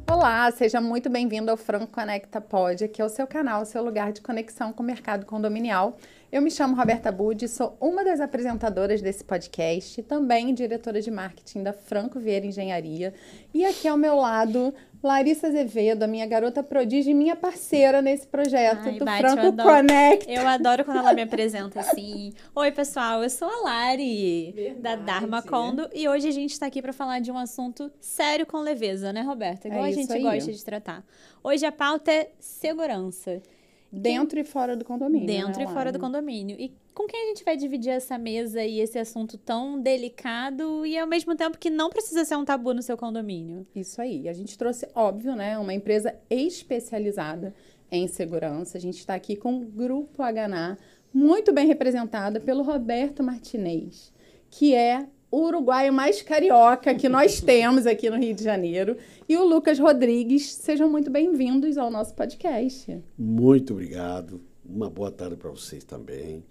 Olá, seja muito bem-vindo ao Franco Conecta Pod, que é o seu canal, o seu lugar de conexão com o mercado condominial. Eu me chamo Roberta Budi, sou uma das apresentadoras desse podcast, também diretora de marketing da Franco Vieira Engenharia. E aqui ao meu lado, Larissa Azevedo, a minha garota prodígio e minha parceira nesse projeto do Franco Conecta. Eu adoro quando ela me apresenta assim. Oi, pessoal, eu sou a Lari, da Dharma Condo, e hoje a gente está aqui para falar de um assunto sério com leveza, né, Roberta? Igual a gente gosta de tratar. Hoje a pauta é segurança. Dentro e fora do condomínio. Dentro e fora do condomínio. E com quem a gente vai dividir essa mesa e esse assunto tão delicado e ao mesmo tempo que não precisa ser um tabu no seu condomínio? Isso aí. A gente trouxe, óbvio, né, uma empresa especializada em segurança. A gente está aqui com o Grupo Hna, muito bem representada pelo Roberto Martinez, que é o uruguaio mais carioca que nós temos aqui no Rio de Janeiro, e o Lucas Rodrigues. Sejam muito bem-vindos ao nosso podcast. Muito obrigado. Uma boa tarde para vocês também.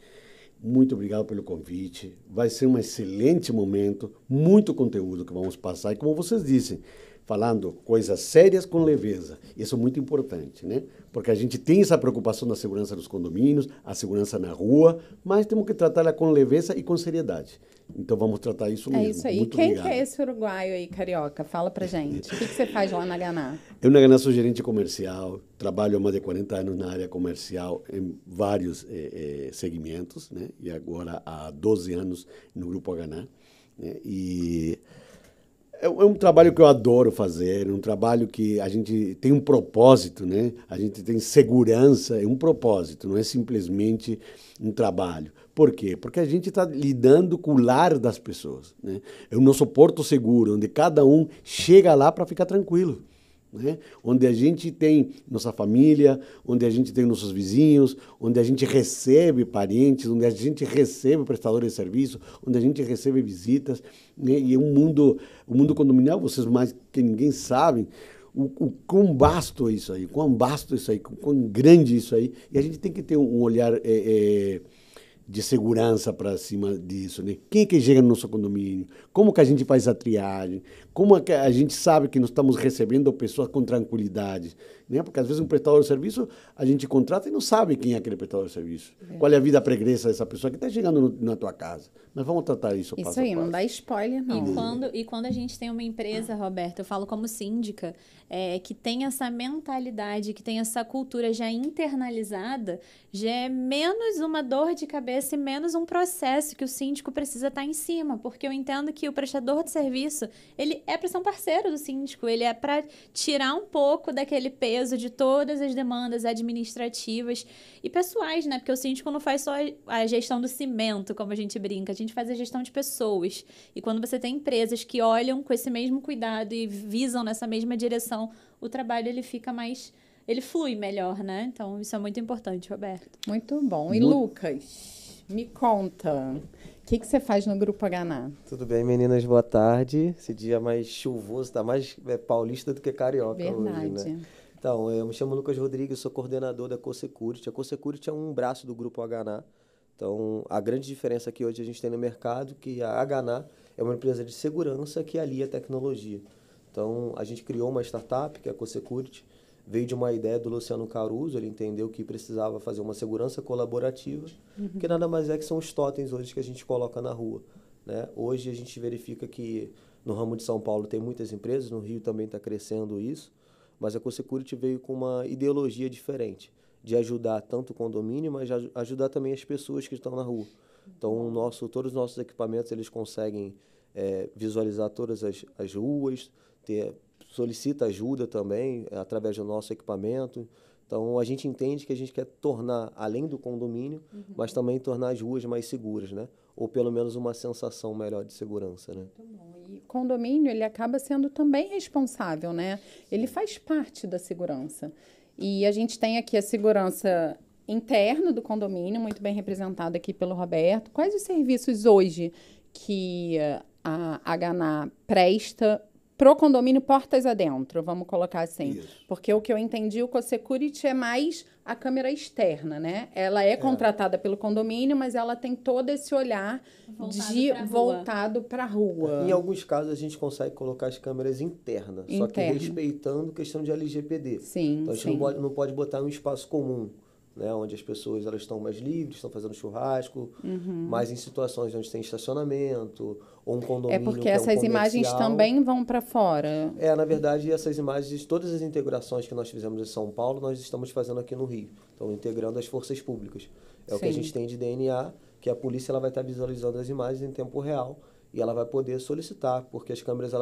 Muito obrigado pelo convite. Vai ser um excelente momento, muito conteúdo que vamos passar. E como vocês dizem, falando coisas sérias com leveza. Isso é muito importante, né? Porque a gente tem essa preocupação da segurança dos condomínios, a segurança na rua, mas temos que tratá-la com leveza e com seriedade. Então vamos tratar isso mesmo. É isso aí. Muito Quem obrigado. que é esse uruguaio aí, carioca? Fala pra gente. O que você faz lá na Hna? Eu na Hna sou gerente comercial, trabalho há mais de 40 anos na área comercial em vários segmentos, né? E agora há 12 anos no Grupo Hna, né? E é um trabalho que eu adoro fazer, um trabalho que a gente tem um propósito, né? A gente tem segurança, é um propósito, não é simplesmente um trabalho. Por quê? Porque a gente está lidando com o lar das pessoas, né? É o nosso porto seguro, onde cada um chega lá para ficar tranquilo, né? Onde a gente tem nossa família, onde a gente tem nossos vizinhos, onde a gente recebe parentes, onde a gente recebe prestadores de serviço, onde a gente recebe visitas, né? E o mundo condominial, vocês mais que ninguém sabem o quão vasto é isso aí, quão grande isso aí, e a gente tem que ter um olhar de segurança para cima disso, né? Quem é que chega no nosso condomínio? Como que a gente faz a triagem? Como é que a gente sabe que nós estamos recebendo pessoas com tranquilidade, né? Porque às vezes um prestador de serviço a gente contrata e não sabe quem é aquele prestador de serviço. Qual é a vida pregressa dessa pessoa que está chegando na tua casa. Mas vamos tratar isso passo a passo. Isso aí, não dá spoiler, não. E quando a gente tem uma empresa, Roberto, eu falo como síndica, que tem essa mentalidade, que tem essa cultura já internalizada, já é menos uma dor de cabeça e menos um processo que o síndico precisa estar em cima, porque eu entendo que o prestador de serviço, ele é para ser um parceiro do síndico, ele é para tirar um pouco daquele peso de todas as demandas administrativas e pessoais, né? Porque o síndico não faz só a gestão do cimento, como a gente brinca, a gente faz a gestão de pessoas. E quando você tem empresas que olham com esse mesmo cuidado e visam nessa mesma direção, o trabalho ele fica mais... ele flui melhor, né? Então, isso é muito importante, Roberto. Muito bom. E Lucas, me conta, o que você faz no Grupo Hna? Tudo bem, meninas? Boa tarde. Esse dia mais chuvoso, tá mais paulista do que carioca. Verdade. Hoje, né? Então, eu me chamo Lucas Rodrigues, sou coordenador da CoSecurity. A CoSecurity é um braço do Grupo Hna. Então, a grande diferença que hoje a gente tem no mercado é que a Hna é uma empresa de segurança que alia a tecnologia. Então, a gente criou uma startup, que é a CoSecurity, veio de uma ideia do Luciano Caruso, ele entendeu que precisava fazer uma segurança colaborativa, que nada mais é que são os totens hoje que a gente coloca na rua, né? Hoje a gente verifica que no ramo de São Paulo tem muitas empresas, no Rio também está crescendo isso, mas a CoSecurity veio com uma ideologia diferente, de ajudar tanto o condomínio, mas ajudar também as pessoas que estão na rua. Então, todos os nossos equipamentos, eles conseguem visualizar todas as ruas, solicita ajuda também através do nosso equipamento. Então, a gente entende que a gente quer tornar, além do condomínio, mas também tornar as ruas mais seguras, né? Ou pelo menos uma sensação melhor de segurança, né? Muito bom. E o condomínio, ele acaba sendo também responsável, né? Ele faz parte da segurança. E a gente tem aqui a segurança interna do condomínio, muito bem representada aqui pelo Roberto. Quais os serviços hoje que a Hna presta pro condomínio portas adentro, vamos colocar assim. Isso. Porque o que eu entendi, o CoSecurity é mais a câmera externa, né? Ela é contratada pelo condomínio, mas ela tem todo esse olhar voltado para a rua. Em alguns casos, a gente consegue colocar as câmeras internas, só que respeitando questão de LGPD. Sim, então, a gente não pode botar em um espaço comum, né, onde as pessoas elas estão mais livres, estão fazendo churrasco, mas em situações onde tem estacionamento, ou um condomínio. É porque essas imagens também vão para fora. Na verdade, essas imagens, todas as integrações que nós fizemos em São Paulo, nós estamos fazendo aqui no Rio. Então, integrando as forças públicas. É o que a gente tem de DNA, que a polícia ela vai estar visualizando as imagens em tempo real e ela vai poder solicitar, porque as câmeras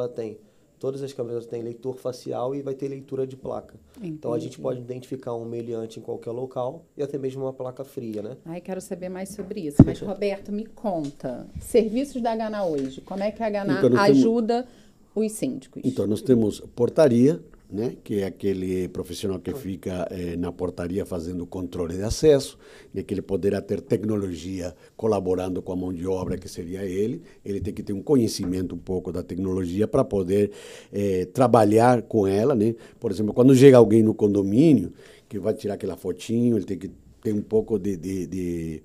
todas as câmeras têm leitor facial e vai ter leitura de placa. Entendi. Então, a gente pode identificar um meliante em qualquer local e até mesmo uma placa fria, né? Ai, quero saber mais sobre isso. Mas, Roberto, me conta. Serviços da Gana hoje. Como é que a Gana ajuda os síndicos? Então, nós temos portaria, né, que é aquele profissional que fica na portaria fazendo controle de acesso, e que ele poderá ter tecnologia colaborando com a mão de obra, que seria ele tem que ter um conhecimento um pouco da tecnologia para poder trabalhar com ela, né? Por exemplo, quando chega alguém no condomínio, que vai tirar aquela fotinho, ele tem que ter um pouco de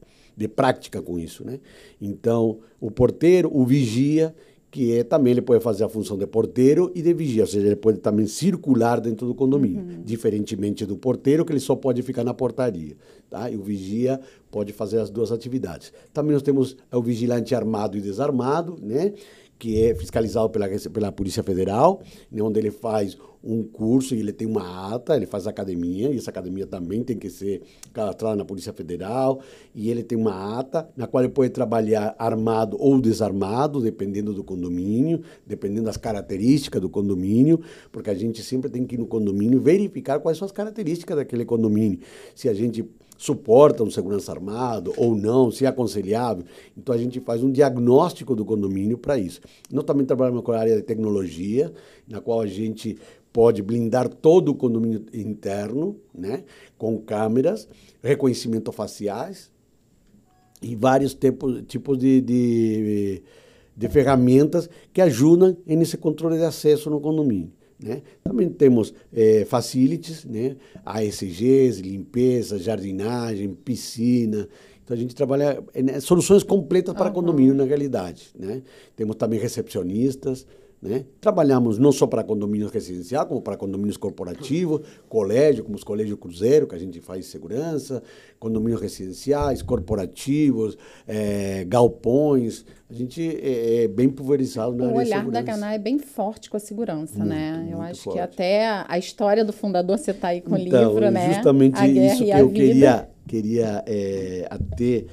prática com isso, né? Então, o porteiro, o vigia, que também ele pode fazer a função de porteiro e de vigia, ou seja, ele pode também circular dentro do condomínio, diferentemente do porteiro, que ele só pode ficar na portaria, tá? E o vigia pode fazer as duas atividades. Também nós temos o vigilante armado e desarmado, né? Que é fiscalizado pela Polícia Federal, né? Onde ele faz um curso e ele tem uma ata, ele faz academia, e essa academia também tem que ser cadastrada na Polícia Federal, e ele tem uma ata na qual ele pode trabalhar armado ou desarmado, dependendo do condomínio, dependendo das características do condomínio, porque a gente sempre tem que ir no condomínio verificar quais são as características daquele condomínio, se a gente suporta um segurança armado ou não, se é aconselhável. Então, a gente faz um diagnóstico do condomínio para isso. Nós também trabalhamos com a área de tecnologia, na qual a gente pode blindar todo o condomínio interno, né, com câmeras, reconhecimento faciais e vários tipos de ferramentas que ajudam nesse controle de acesso no condomínio, né? Também temos facilities, né, ASGs, limpeza, jardinagem, piscina. Então, a gente trabalha soluções completas para condomínio, na realidade, né? Temos também recepcionistas, né? Trabalhamos não só para condomínios residenciais, como para condomínios corporativos, colégio, como os colégios Cruzeiro, que a gente faz segurança, condomínios residenciais, corporativos, galpões. A gente é bem pulverizado na área de segurança. O olhar da Gana é bem forte com a segurança, né? Eu acho que até a história do fundador, você está aí com o livro, né? Justamente isso que eu queria até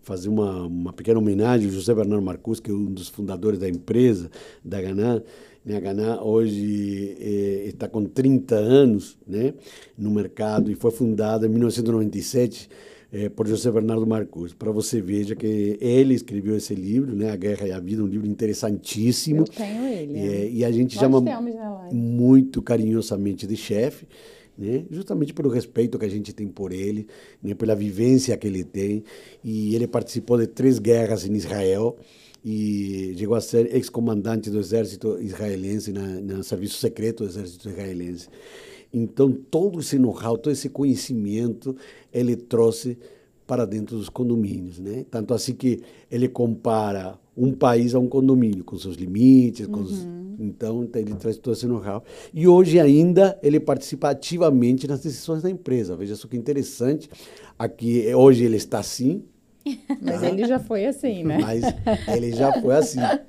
fazer uma pequena homenagem ao José Bernardo Marcus, que é um dos fundadores da empresa, da Gana. A Gana hoje está com 30 anos, né, no mercado, e foi fundada em 1997 por José Bernardo Marcus. Para você veja que ele escreveu esse livro, né, A Guerra e a Vida, um livro interessantíssimo. Eu tenho ele. E a gente chama muito carinhosamente de chefe, né? Justamente pelo respeito que a gente tem por ele, né? Pela vivência que ele tem. E ele participou de 3 guerras em Israel e chegou a ser ex-comandante do exército israelense, no serviço secreto do exército israelense. Então, todo esse know-how, todo esse conhecimento, ele trouxe para dentro dos condomínios, né? Tanto assim que ele compara um país a um condomínio, com seus limites, então ele traz todo esse know-how. E hoje ainda ele participa ativamente nas decisões da empresa. Veja só que interessante, aqui hoje ele está assim, mas ele já foi assim, né? Mas ele já foi assim. Né?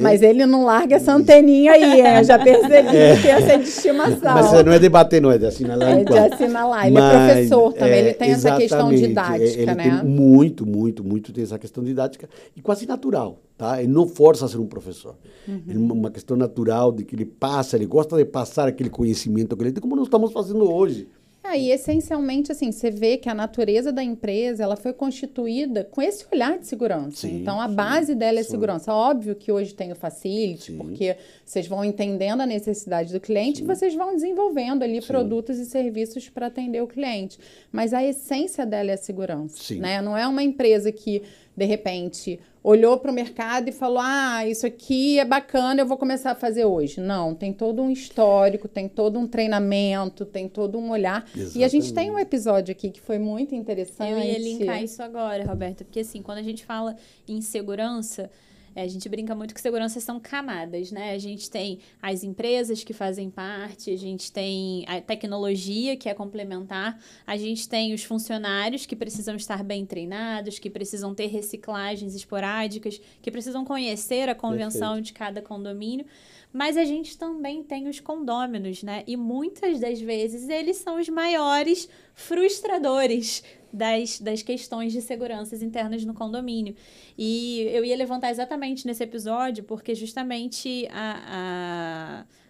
Mas ele não larga essa anteninha aí, eu já percebi que essa é de estimação. Mas não é debater, não, é de assinalar. É de assinalar. Ele é professor também, ele tem essa questão didática, ele né? Tem muito tem essa questão didática e quase natural, tá? Ele não força a ser um professor. É uma questão natural de que ele passa, ele gosta de passar aquele conhecimento que ele tem, como nós estamos fazendo hoje. E essencialmente, assim, você vê que a natureza da empresa, ela foi constituída com esse olhar de segurança. Sim, então, a base dela é segurança. Óbvio que hoje tem o facility, porque vocês vão entendendo a necessidade do cliente e vocês vão desenvolvendo ali produtos e serviços para atender o cliente. Mas a essência dela é a segurança, né? Não é uma empresa que de repente, olhou para o mercado e falou, isso aqui é bacana, eu vou começar a fazer hoje. Não, tem todo um histórico, tem todo um treinamento, tem todo um olhar. Exatamente. E a gente tem um episódio aqui que foi muito interessante. Eu ia linkar isso agora, Roberta, porque assim, quando a gente fala em segurança, a gente brinca muito que segurança são camadas, né? A gente tem as empresas que fazem parte, a gente tem a tecnologia que é complementar, a gente tem os funcionários que precisam estar bem treinados, que precisam ter reciclagens esporádicas, que precisam conhecer a convenção de cada condomínio. Mas a gente também tem os condôminos, né? E muitas das vezes eles são os maiores frustradores das questões de seguranças internas no condomínio. E eu ia levantar exatamente nesse episódio, porque justamente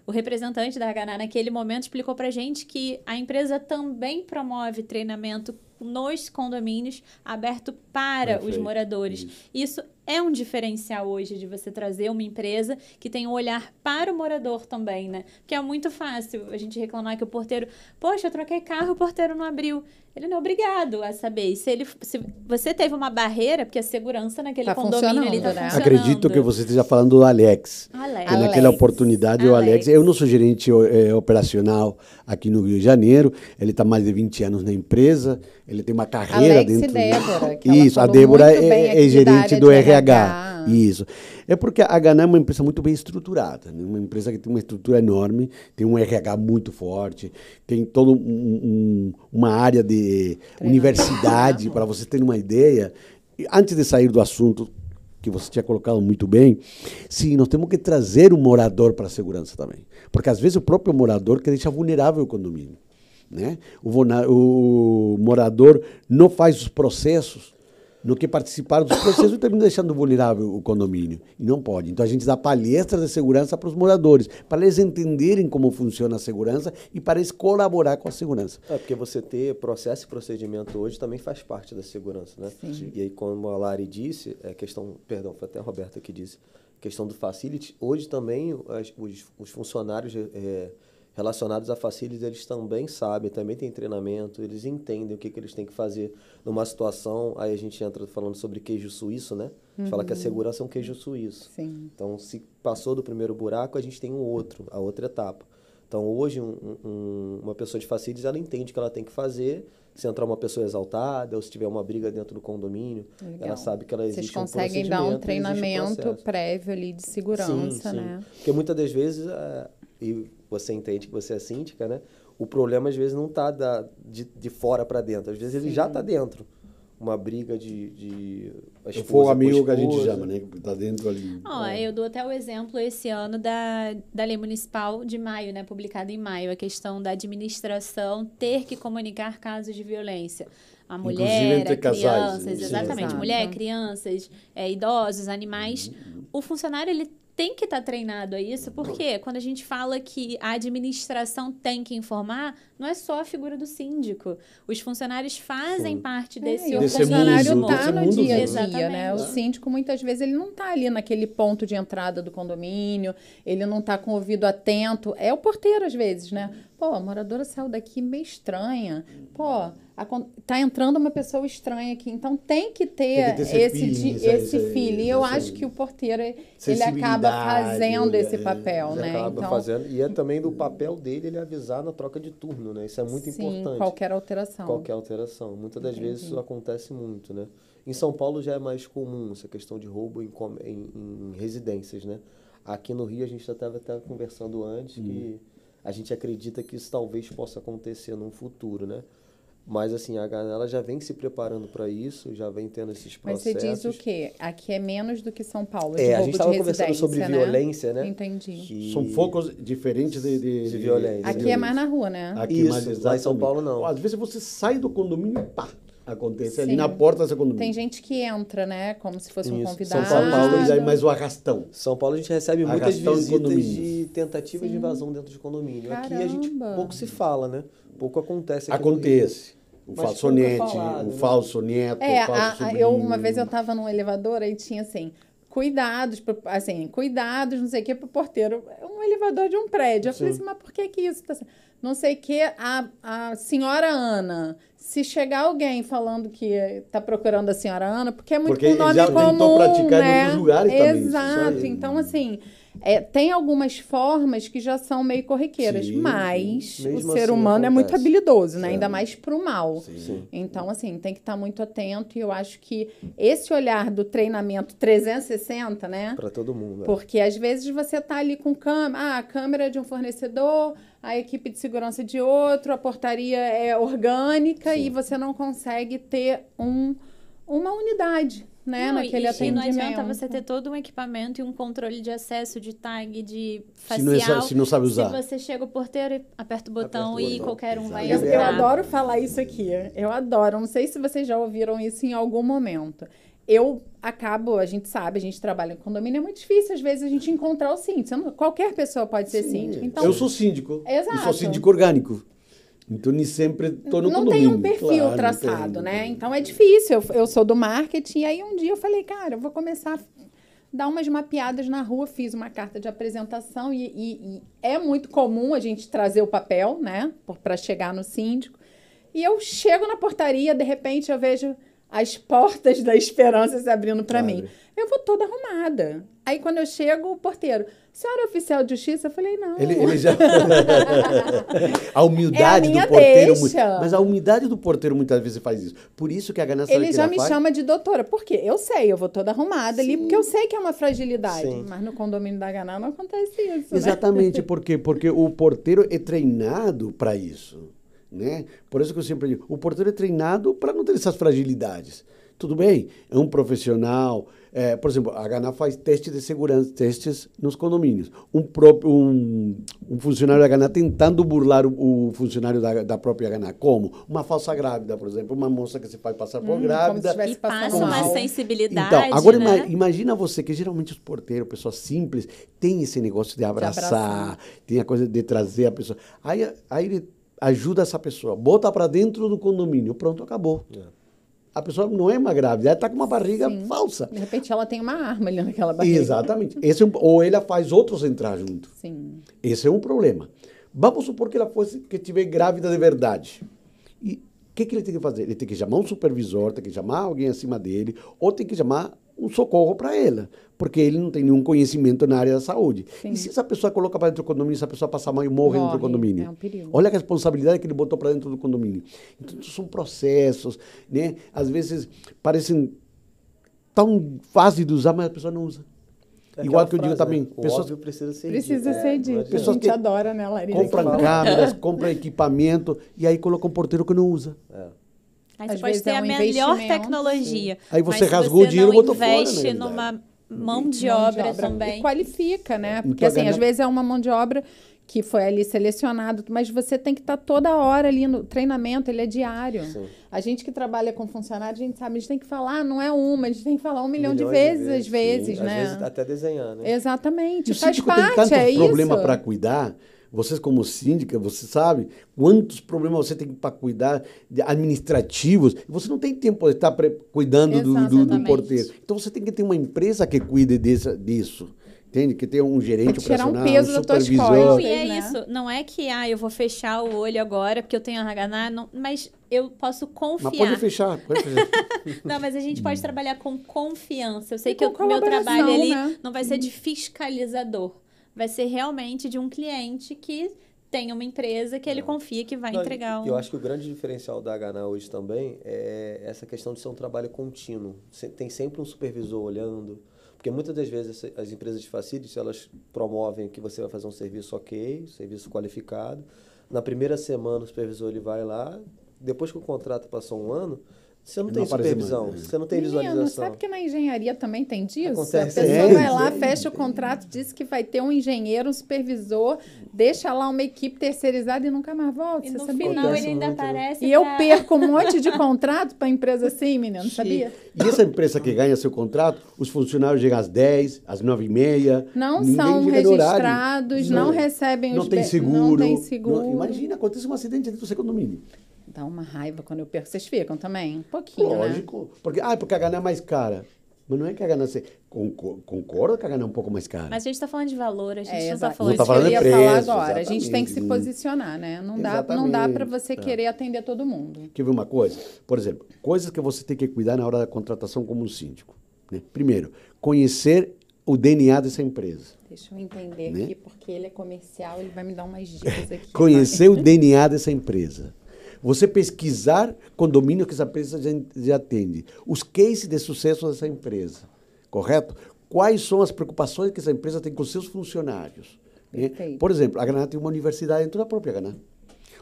o representante da Aganá naquele momento explicou pra gente que a empresa também promove treinamento nos condomínios aberto para os moradores. Isso é um diferencial hoje de você trazer uma empresa que tem um olhar para o morador também, né? Porque é muito fácil a gente reclamar que o porteiro, poxa, eu troquei carro, o porteiro não abriu. Ele não é obrigado a saber. E se você teve uma barreira, porque a segurança naquele condomínio ele está funcionando. Acredito que você esteja falando do Alex. Que naquela oportunidade, o Alex, eu não sou gerente operacional aqui no Rio de Janeiro, ele está mais de 20 anos na empresa, ele tem uma carreira Alex dentro... e Débora. Isso, a Débora é gerente do RH. Isso. É porque a Aganá é uma empresa muito bem estruturada, né? Uma empresa que tem uma estrutura enorme, tem um RH muito forte, tem toda uma área de universidade, para você ter uma ideia. E antes de sair do assunto que você tinha colocado muito bem, sim, nós temos que trazer o morador para a segurança também. Porque às vezes o próprio morador que deixa vulnerável o condomínio, né? O morador não faz os processos, não quer participar dos processos e termina deixando vulnerável o condomínio. E não pode. Então a gente dá palestras de segurança para os moradores, para eles entenderem como funciona a segurança e para eles colaborar com a segurança. Porque você ter processo e procedimento hoje também faz parte da segurança, né? Sim. E aí, como a Lari disse, foi até a Roberta que disse, questão do facility, hoje também os funcionários relacionados a facilities, eles também sabem, também tem treinamento, eles entendem o que eles têm que fazer numa situação. Aí a gente entra falando sobre queijo suíço, né? A gente fala que a segurança é um queijo suíço. Sim. Então, se passou do primeiro buraco, a gente tem a outra etapa. Então, hoje, uma pessoa de facilities, ela entende o que ela tem que fazer. Se entrar uma pessoa exaltada, ou se tiver uma briga dentro do condomínio, ela sabe que ela existe. Vocês conseguem dar um treinamento prévio ali de segurança, sim. né? Porque muitas das vezes... E você entende que você é síndica, né? O problema, às vezes, não está de fora para dentro. Às vezes, ele já está dentro. Uma briga de o fogo amigo que a gente chama, né? Está dentro ali. Eu dou até o exemplo esse ano da Lei Municipal de maio, né? Publicada em maio. A questão da administração ter que comunicar casos de violência. A mulher, a crianças, exatamente. Mulher, crianças, idosos, animais. O funcionário, ele tem que estar treinado a isso, porque quando a gente fala que a administração tem que informar, não é só a figura do síndico. Os funcionários fazem parte desse o funcionário está no dia a dia, exatamente, né? O síndico, muitas vezes, ele não está ali naquele ponto de entrada do condomínio, ele não está com o ouvido atento. É o porteiro, às vezes, né? Pô, a moradora saiu daqui meio estranha. Pô, tá entrando uma pessoa estranha aqui. Então, tem que ter esse feeling. Eu acho que o porteiro, ele acaba fazendo esse papel, né? Acaba fazendo. E é também do papel dele ele avisar na troca de turno, né? Isso é muito importante. Qualquer alteração. Qualquer alteração. Muitas das vezes isso acontece muito, né? Em São Paulo já é mais comum essa questão de roubo em residências, né? Aqui no Rio, a gente estava até conversando antes que a gente acredita que isso talvez possa acontecer num futuro, né? Mas, assim, a Aganá, ela já vem se preparando para isso, já vem tendo esses processos. Mas você diz o quê? Aqui é menos do que São Paulo, a gente estava conversando sobre violência, né? Entendi. São focos diferentes de violência. Aqui é mais na rua, né? Aqui isso, lá em São Paulo não. Às vezes você sai do condomínio e pá, acontece ali na porta do seu condomínio. Tem gente que entra, né? Como se fosse um convidado. São Paulo já é mais o arrastão. São Paulo a gente recebe muitas visitas de tentativa de invasão dentro de condomínio. Caramba. Aqui a gente pouco se fala, né? Pouco acontece aqui Acontece. O falsonete, o falso neto, o falso sobrinho. Uma vez eu estava num elevador e tinha assim, cuidados, assim, cuidados, não sei o que, para o porteiro. É um elevador de um prédio. Eu falei assim, mas por que isso tá... Não sei o que, a senhora Ana, se chegar alguém falando que está procurando a senhora Ana, porque é muito com nome já comum, tentou praticar né? em outros lugares também. Exato. Então, assim, tem algumas formas que já são meio corriqueiras, mas o ser humano é muito habilidoso, né? Ainda mais para o mal. Sim. Então, assim, tem que estar muito atento e eu acho que esse olhar do treinamento 360, né? Para todo mundo. Porque às vezes você tá ali com câmera, a câmera é de um fornecedor, a equipe de segurança de outro, a portaria é orgânica e você não consegue ter uma unidade, né, naquele atendimento. E não adianta você ter todo um equipamento e um controle de acesso, de tag, de facial. Se não sabe usar. Se você chega o porteiro e aperta o botão e qualquer um vai Eu entrar. adoro falar isso aqui. Eu adoro. Não sei se vocês já ouviram isso em algum momento. A gente sabe, a gente trabalha em condomínio, é muito difícil, às vezes, a gente encontrar o síndico. Qualquer pessoa pode ser síndico. Então, eu sou síndico. Exato. Eu sou síndico orgânico. Então, nem sempre estou no condomínio. Não tem um perfil traçado, né? Então, é difícil. Eu sou do marketing, e aí um dia eu falei, cara, eu vou começar a dar umas mapeadas na rua, fiz uma carta de apresentação e é muito comum a gente trazer o papel, né? Para chegar no síndico. E eu chego na portaria, de repente eu vejo as portas da esperança se abrindo para mim. Eu vou toda arrumada. Aí, quando eu chego, o porteiro, senhora é oficial de justiça? Eu falei, não. Ele já... A humildade do porteiro... Mas a humildade do porteiro muitas vezes faz isso. Por isso que a ganância... Ele já me chama de doutora. Por quê? Eu sei, eu vou toda arrumada ali, porque eu sei que é uma fragilidade. Sim. Mas no condomínio da Ganá não acontece isso, Exatamente, né? Porque o porteiro é treinado para isso. Né? Por isso que eu sempre digo, o porteiro é treinado para não ter essas fragilidades. Tudo bem, é um profissional. Por exemplo, a Ganá faz testes de segurança, testes nos condomínios. Um funcionário da Ganá tentando burlar o funcionário da própria Ganá. Como? Uma falsa grávida, por exemplo. Uma moça que se faz passar por grávida. E passa uma sensibilidade, então, agora, né? imagina você que geralmente os porteiros, pessoas simples, tem esse negócio de abraçar, tem a coisa de trazer a pessoa. Aí ele ajuda essa pessoa, bota para dentro do condomínio, pronto, acabou. A pessoa não é uma grávida, ela está com uma barriga falsa. De repente ela tem uma arma ali naquela barriga. Exatamente. Ou ela faz outros entrar junto. Sim. Esse é um problema. Vamos supor que ela fosse, que estiver grávida de verdade. E o que ele tem que fazer? Ele tem que chamar um supervisor, tem que chamar alguém acima dele, ou tem que chamar um socorro para ela, porque ele não tem nenhum conhecimento na área da saúde. Sim. E se essa pessoa coloca para dentro do condomínio, essa pessoa passa mal e morre dentro do condomínio? É um perigo. Olha a responsabilidade que ele botou para dentro do condomínio. Então, são processos, né? Às vezes parecem tão fáceis de usar, mas a pessoa não usa. Igual que eu digo também. Pessoas precisa ser dito. Precisa ser dito. A gente adora, né, Larissa? Compram câmeras, compram equipamento e aí colocam um porteiro que não usa. Aí você pode ter a melhor tecnologia. Aí você rasgou o dinheiro e botou fora, né? Investe numa mão de obra também. E qualifica, né? Porque, assim, às vezes é uma mão de obra que foi ali selecionado, mas você tem que estar toda hora ali no treinamento, ele é diário. Sim. A gente que trabalha com funcionário, a gente sabe, a gente tem que falar, não é uma, a gente tem que falar 1 milhão de vezes, às vezes, né? Às vezes até desenhar, né? Exatamente, faz parte, tem tanto problema para cuidar. Vocês, como síndica, você sabe quantos problemas você tem para cuidar administrativos. Você não tem tempo de estar cuidando do porteiro. Então, você tem que ter uma empresa que cuide disso. Entende? Que tem um gerente operacional, tirar um peso da tua supervisor. E é isso. Não é que eu vou fechar o olho agora porque eu tenho a Ganá, mas eu posso confiar. Mas pode fechar. Não, mas a gente pode trabalhar com confiança. Eu sei que o meu trabalho ali não vai ser de fiscalizador. Vai ser realmente de um cliente que tem uma empresa que ele confia que vai entregar Eu acho que o grande diferencial da Ganá hoje também é essa questão de ser um trabalho contínuo. Tem sempre um supervisor olhando. Porque muitas das vezes as empresas de facilities, elas promovem que você vai fazer um serviço ok, serviço qualificado. Na primeira semana o supervisor ele vai lá, depois que o contrato passou 1 ano, você não tem supervisão, você não tem visualização. Sabe que na engenharia também tem disso? Acontece. A pessoa vai lá, fecha o contrato, diz que vai ter um engenheiro, um supervisor, deixa lá uma equipe terceirizada e nunca mais volta. E você no sabia? final ele ainda aparece. E eu perco um monte de contrato para empresa assim, menino, sabia? E essa empresa que ganha seu contrato, os funcionários chegam às 10, às 9h30. Não são registrados, não recebem os... Não tem seguro. Não tem seguro. Imagina, acontece um acidente dentro do seu condomínio. Dá uma raiva quando eu perco. Vocês ficam também? Um pouquinho, Lógico. né? Porque a Ganá é mais cara. Mas não é que a Gana... Concordo que a Gana é um pouco mais cara. Mas a gente está falando de valor, a gente não está exato. falando Não tá de falando eu de ia preço, falar agora. A gente exatamente. tem que se posicionar, né? Não dá Exatamente. para você Tá. querer atender todo mundo. Quer ver uma coisa? Por exemplo, coisas que você tem que cuidar na hora da contratação como um síndico. Né? Primeiro, conhecer o DNA dessa empresa. Deixa eu entender Né? aqui, porque ele é comercial, ele vai me dar umas dicas aqui. Conhecer o DNA dessa empresa. Você pesquisar condomínio que essa empresa já atende. Os cases de sucesso dessa empresa. Correto? Quais são as preocupações que essa empresa tem com seus funcionários? Né? Perfeito. Por exemplo, a Granada tem uma universidade dentro da própria Granada,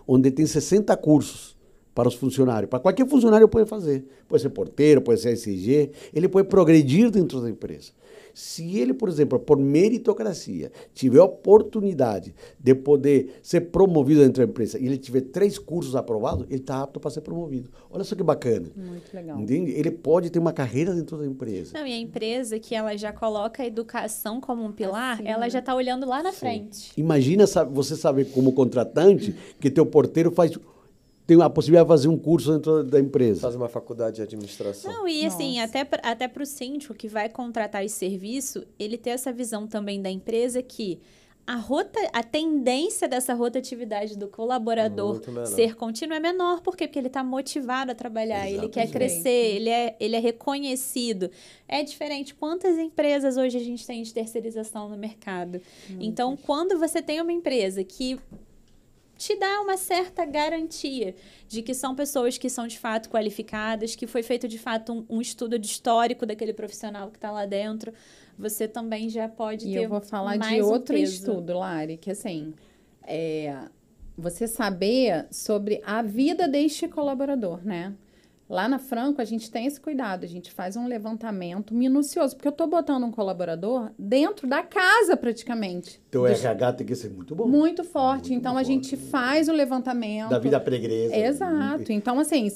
onde tem 60 cursos para os funcionários. Para qualquer funcionário pode fazer. Pode ser porteiro, pode ser SG. Ele pode progredir dentro da empresa. Se ele, por exemplo, por meritocracia, tiver a oportunidade de poder ser promovido dentro da empresa e ele tiver 3 cursos aprovados, ele está apto para ser promovido. Olha só que bacana. Muito legal. Entende? Ele pode ter uma carreira dentro da empresa. Não, e a empresa que ela já coloca a educação como um pilar, Assim, ela né? já está olhando lá na frente. Imagina você saber como contratante que teu porteiro tem a possibilidade de fazer um curso dentro da empresa. Faz uma faculdade de administração. Não, e assim, Nossa. até para o síndico que vai contratar esse serviço, ele ter essa visão também da empresa que a tendência dessa rotatividade do colaborador Muito menor. ser contínua é menor. Por quê? Porque ele está motivado a trabalhar, ele quer Exatamente. crescer, ele é reconhecido. É diferente. Quantas empresas hoje a gente tem de terceirização no mercado? Então, quando você tem uma empresa que te dá uma certa garantia de que são pessoas que são de fato qualificadas, que foi feito de fato um estudo de histórico daquele profissional que está lá dentro, você também já pode E ter eu vou falar mais de um outro peso. estudo, Lari, que assim, você saber sobre a vida deste colaborador, né? Lá na Franco, a gente tem esse cuidado, a gente faz um levantamento minucioso, porque eu tô botando um colaborador dentro da casa, praticamente. Teu RH tem que ser muito bom. Muito forte. Muito Então, a forte. gente faz o levantamento. Da vida pregresa. Exato. Então, assim,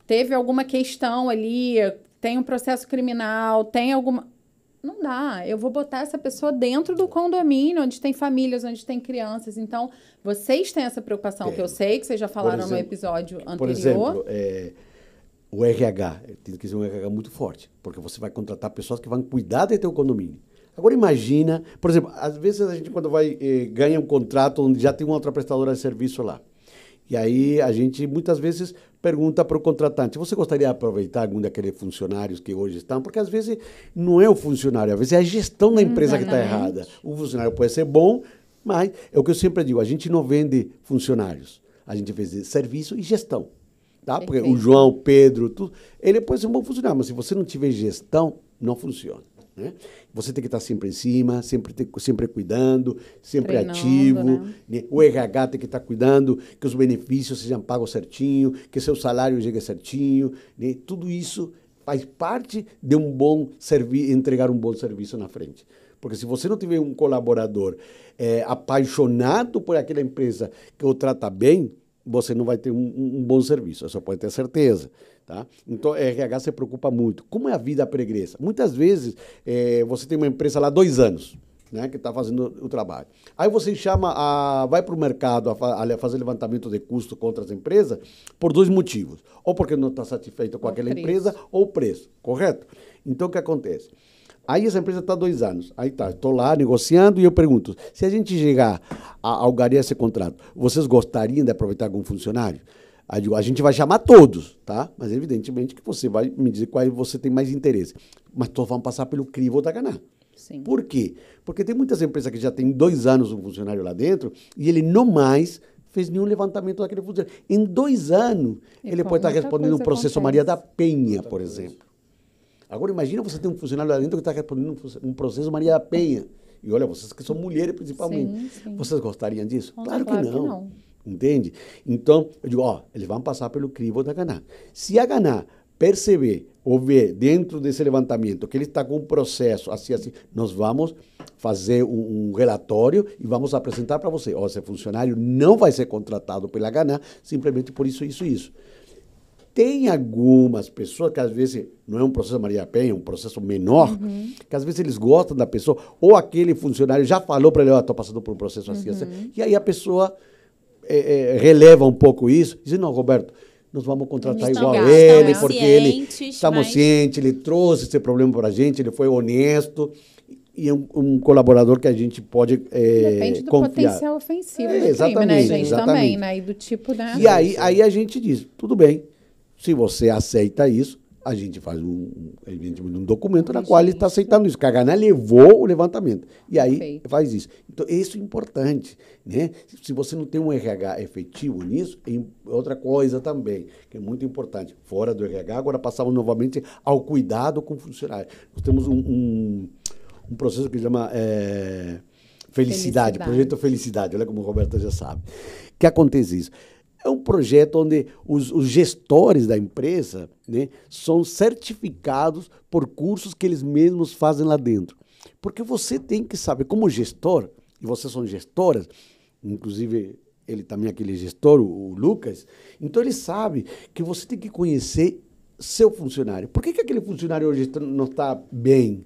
teve alguma questão ali, tem um processo criminal, tem alguma... Não dá. Eu vou botar essa pessoa dentro do condomínio, onde tem famílias, onde tem crianças. Então, vocês têm essa preocupação, que eu sei que vocês já falaram no episódio anterior. Por exemplo, o RH, tem que ser um RH muito forte, porque você vai contratar pessoas que vão cuidar do teu condomínio. Agora imagina, por exemplo, às vezes a gente quando vai ganha um contrato onde já tem uma outra prestadora de serviço lá. E aí a gente muitas vezes pergunta para o contratante, você gostaria de aproveitar algum daqueles funcionários que hoje estão? Porque às vezes não é o funcionário, às vezes é a gestão da empresa que está errada. O funcionário pode ser bom, mas é o que eu sempre digo, a gente não vende funcionários, a gente vende serviço e gestão. Tá? Porque o João, o Pedro, tudo, ele pode ser um bom funcionário, mas se você não tiver gestão, não funciona. Né? Você tem que estar sempre em cima, sempre cuidando, sempre Treinando, ativo. né? O RH tem que estar cuidando que os benefícios sejam pagos certinho, que seu salário chegue certinho. Né? Tudo isso faz parte de um bom serviço, entregar um bom serviço na frente. Porque se você não tiver um colaborador apaixonado por aquela empresa que o trata bem, você não vai ter um bom serviço, você pode ter certeza. Tá? Então, a RH se preocupa muito. Como é a vida pregressa? Muitas vezes, você tem uma empresa lá há 2 anos, né, que está fazendo o trabalho. Aí você vai para o mercado a fazer levantamento de custo contra as empresas por 2 motivos. Ou porque não está satisfeito com aquela empresa, ou o preço, correto? Então, o que acontece? Aí essa empresa está há 2 anos. Aí tá, estou lá negociando e eu pergunto, se a gente chegar a algaria esse contrato, vocês gostariam de aproveitar algum funcionário? Aí digo, a gente vai chamar todos, tá? Mas evidentemente que você vai me dizer qual você tem mais interesse. Mas todos vão passar pelo crivo da Ganá. Sim. Por quê? Porque tem muitas empresas que já tem 2 anos um funcionário lá dentro e ele não mais fez nenhum levantamento daquele funcionário. Em 2 anos, ele pode estar respondendo um processo Maria da Penha, por exemplo. Agora imagina você ter um funcionário lá dentro que está respondendo um processo Maria da Penha. E olha, vocês que são mulheres principalmente, Sim. vocês gostariam disso? Claro que Claro não. Entende? Então, eu digo, eles vão passar pelo crivo da Ganá. Se a Ganá perceber ou ver dentro desse levantamento que ele está com um processo assim, nós vamos fazer um relatório e vamos apresentar para você. Esse funcionário não vai ser contratado pela Ganá simplesmente por isso, isso e isso. Tem algumas pessoas que às vezes não é um processo Maria Penha, é um processo menor, que às vezes eles gostam da pessoa, ou aquele funcionário já falou para ele, estou passando por um processo assim, e aí a pessoa releva um pouco isso, diz, não, Roberto, nós vamos contratar Estão igual a ele, estão porque ele cientes, estamos mas- cientes, ele trouxe esse problema para a gente, ele foi honesto e é um colaborador que a gente pode Depende do confiar. potencial ofensivo do crime, né, exatamente, gente? exatamente. Também, né? E do tipo, né? E aí a gente diz, tudo bem, se você aceita isso, a gente faz evidentemente, um documento na qual ele está aceitando isso, que a Gana levou o levantamento. E aí Perfeito. faz isso. Então, isso é importante, né? Se você não tem um RH efetivo nisso, é outra coisa também, que é muito importante. Fora do RH, agora passamos novamente ao cuidado com o funcionário. Nós temos um processo que chama Felicidade, Projeto Felicidade, olha como o Roberto já sabe. Que acontece isso? É um projeto onde os gestores da empresa, né, são certificados por cursos que eles mesmos fazem lá dentro. Porque você tem que saber, como gestor, e vocês são gestoras, inclusive ele também é aquele gestor, o Lucas, então ele sabe que você tem que conhecer seu funcionário. Por que aquele funcionário hoje não está bem?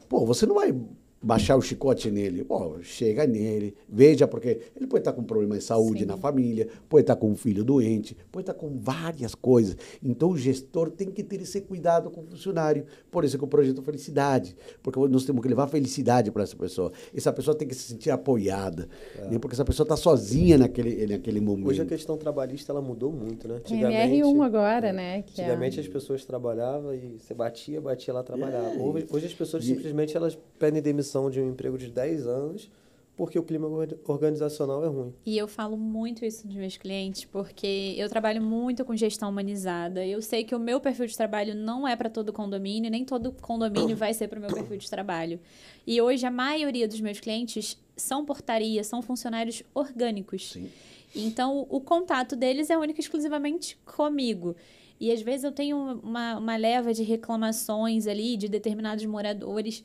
Pô, você não vai baixar o chicote nele. Pô, chega nele, veja, porque ele pode estar com problema de saúde na família, pode estar com um filho doente, pode estar com várias coisas. Então, o gestor tem que ter esse cuidado com o funcionário. Por isso que o projeto Felicidade, porque nós temos que levar felicidade para essa pessoa. Essa pessoa tem que se sentir apoiada, né? Porque essa pessoa está sozinha naquele momento. Hoje a questão trabalhista ela mudou muito, né? Tem MR1 agora, né? Que Antigamente as pessoas trabalhavam e você batia lá trabalhava. Hoje as pessoas simplesmente elas pedem demissão de um emprego de 10 anos porque o clima organizacional é ruim. E eu falo muito isso dos meus clientes, porque eu trabalho muito com gestão humanizada. Eu sei que o meu perfil de trabalho não é para todo condomínio, nem todo condomínio vai ser para o meu perfil de trabalho. E hoje a maioria dos meus clientes são portaria, são funcionários orgânicos. Sim. Então, o contato deles é único e exclusivamente comigo. E às vezes eu tenho uma leva de reclamações ali de determinados moradores.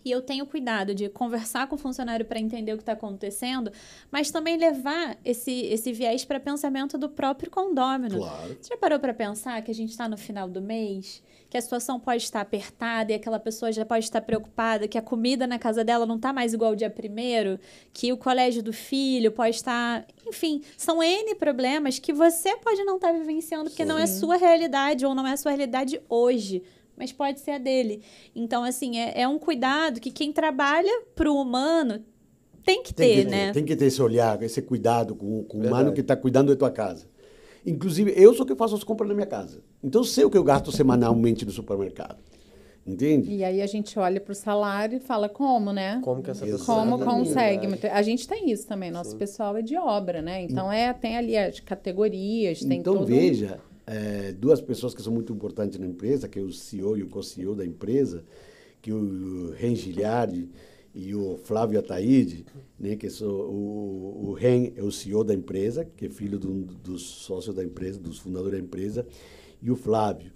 E eu tenho cuidado de conversar com o funcionário para entender o que está acontecendo, mas também levar esse viés para pensamento do próprio condômino. Claro. Você já parou para pensar que a gente está no final do mês, que a situação pode estar apertada e aquela pessoa já pode estar preocupada, que a comida na casa dela não está mais igual ao dia 1º, que o colégio do filho pode estar... Enfim, são N problemas que você pode não estar vivenciando porque não é sua realidade ou não é a sua realidade hoje, mas pode ser a dele. Então, assim, é um cuidado que quem trabalha para o humano tem que ter, né? Tem que ter esse olhar, esse cuidado com o humano que está cuidando da tua casa. Inclusive, eu sou que faço as compras na minha casa. Então, eu sei o que eu gasto semanalmente no supermercado. Entende? E aí a gente olha para o salário e fala como, né? Como que essa pessoa... Como consegue? Verdade. A gente tem isso também, nosso pessoal é de obra, né? Então tem ali as categorias, tem então, todo... veja, duas pessoas que são muito importantes na empresa, que é o CEO e o co-CEO da empresa, que o Ren Giliardi e o Flávio Ataíde, né, que o Ren é o CEO da empresa, que é filho dos sócios da empresa, dos fundadores da empresa, e o Flávio,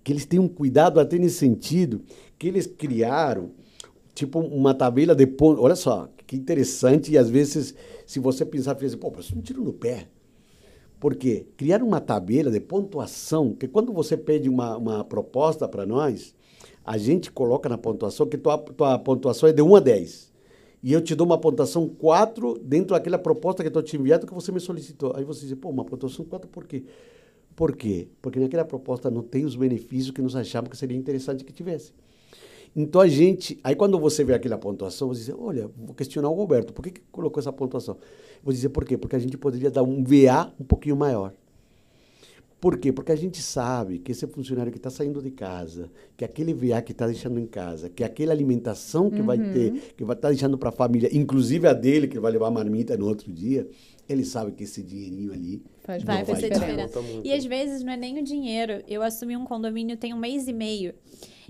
que eles têm um cuidado até nesse sentido, que eles criaram tipo uma tabela de pontos. Olha só, que interessante, e às vezes, se você pensar, assim, pô, mas um tiro no pé. Por quê? Criar uma tabela de pontuação, que quando você pede uma proposta para nós, a gente coloca na pontuação que tua pontuação é de 1 a 10. E eu te dou uma pontuação 4 dentro daquela proposta que eu estou te enviando que você me solicitou. Aí você diz, pô, uma pontuação 4 por quê? Por quê? Porque naquela proposta não tem os benefícios que nós achamos que seria interessante que tivesse. Então a gente, aí quando você vê aquela pontuação, você diz, olha, vou questionar o Roberto, por que colocou essa pontuação? Vou dizer por quê? Porque a gente poderia dar um VA um pouquinho maior. Por quê? Porque a gente sabe que esse funcionário que está saindo de casa, que aquele VA que está deixando em casa, que aquela alimentação que vai ter, que vai estar deixando para a família, inclusive a dele, que vai levar a marmita no outro dia, ele sabe que esse dinheirinho ali Vai fazer diferença. Muito. E às vezes não é nem o dinheiro. Eu assumi um condomínio tem 1 mês e meio.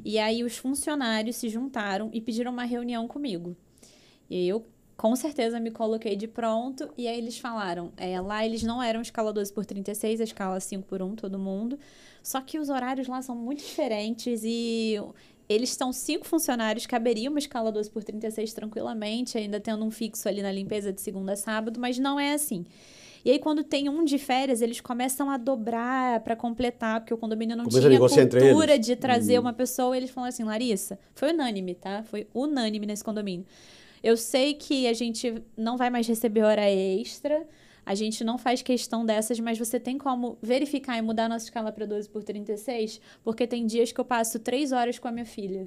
E aí os funcionários se juntaram e pediram uma reunião comigo. E eu, com certeza, me coloquei de pronto. E aí eles falaram, lá eles não eram escala 12x36, a escala 5x1, todo mundo. Só que os horários lá são muito diferentes e... Eles estão 5 funcionários, caberia uma escala 12x36 tranquilamente, ainda tendo um fixo ali na limpeza de segunda a sábado, mas não é assim. E aí, quando tem um de férias, eles começam a dobrar para completar, porque o condomínio não tinha cultura de trazer uma pessoa. Eles falaram assim, Larissa, foi unânime, tá? Foi unânime nesse condomínio. Eu sei que a gente não vai mais receber hora extra, a gente não faz questão dessas, mas você tem como verificar e mudar a nossa escala para 12/36? Porque tem dias que eu passo 3 horas com a minha filha.